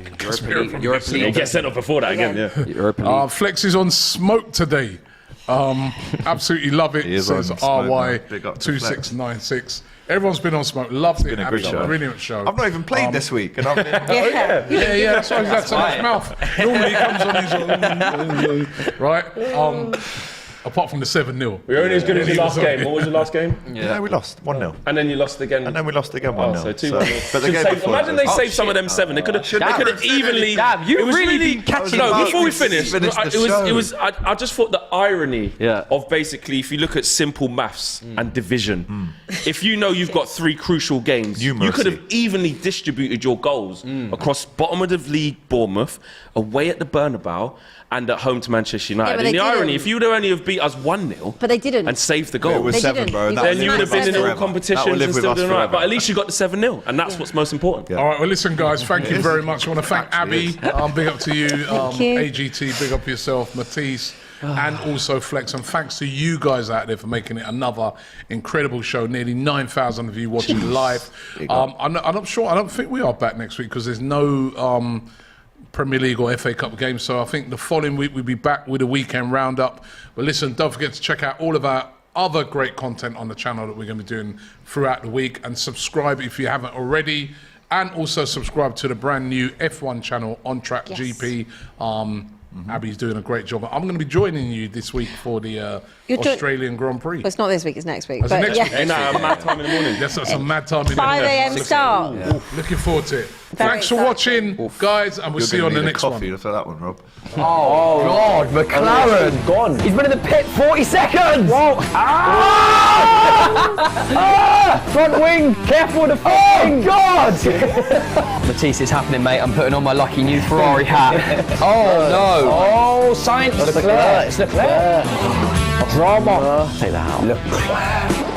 Europe League. Get sent off before that again. Europe League. Flex is on smoke today. Absolutely love it. Says RY2696. Everyone's been on smoke. Loved it. Been a good show. Brilliant show. I've not even played this week. And yeah. That's why he's had so much mouth. Normally he comes on his right. Apart from the 7-0. We were only as good as the last game. What was the last game? Yeah, we lost 1-0. And then you lost again. And then we lost again 1-0. So 2-1. But the game imagine they saved some of them 7. They could have evenly. Damn, you've really been catching. No, before we finish, it was. I just thought the irony of basically, if you look at simple maths and division, if you know you've got 3 crucial games, you could have evenly distributed your goals across bottom of the league, Bournemouth, away at the Bernabeu, and at home to Manchester United. And the irony, if you would only have beat us 1-0, but they didn't, and saved the goal, it was 7, bro. Then you would have been in all competitions and still doing right. But at least you got the 7-0, and that's what's most important. All right, well, listen, guys, thank you very much. I want to thank Abby. Big up to you. AGT, big up yourself, Matisse, and also Flex. And thanks to you guys out there for making it another incredible show. Nearly 9,000 of you watching live. I'm not sure. I don't think we are back next week because there's no Premier League or FA Cup games, so I think the following week we'll be back with a weekend roundup. But listen, don't forget to check out all of our other great content on the channel that we're going to be doing throughout the week, and subscribe if you haven't already, and also subscribe to the brand new F1 channel, On Track GP. Abby's doing a great job. I'm going to be joining you this week for the Australian Grand Prix. Well, it's not this week, it's next week. It's next week. Ain't that a mad time in the morning? Yes, that's a mad time in the 5 a.m. start. Looking forward to it. Thanks for watching, guys, and we'll see you on the next one. Coffee for that one, Rob. Oh, God, McLaren. Gone. He's been in the pit 40 seconds. Whoa. Ah! Front wing, careful with the front wing. God! Matisse, it's happening, mate. I'm putting on my lucky new Ferrari hat. Oh no! Oh, science! Leclerc. It's Leclerc. Drama. Take that out. Leclerc.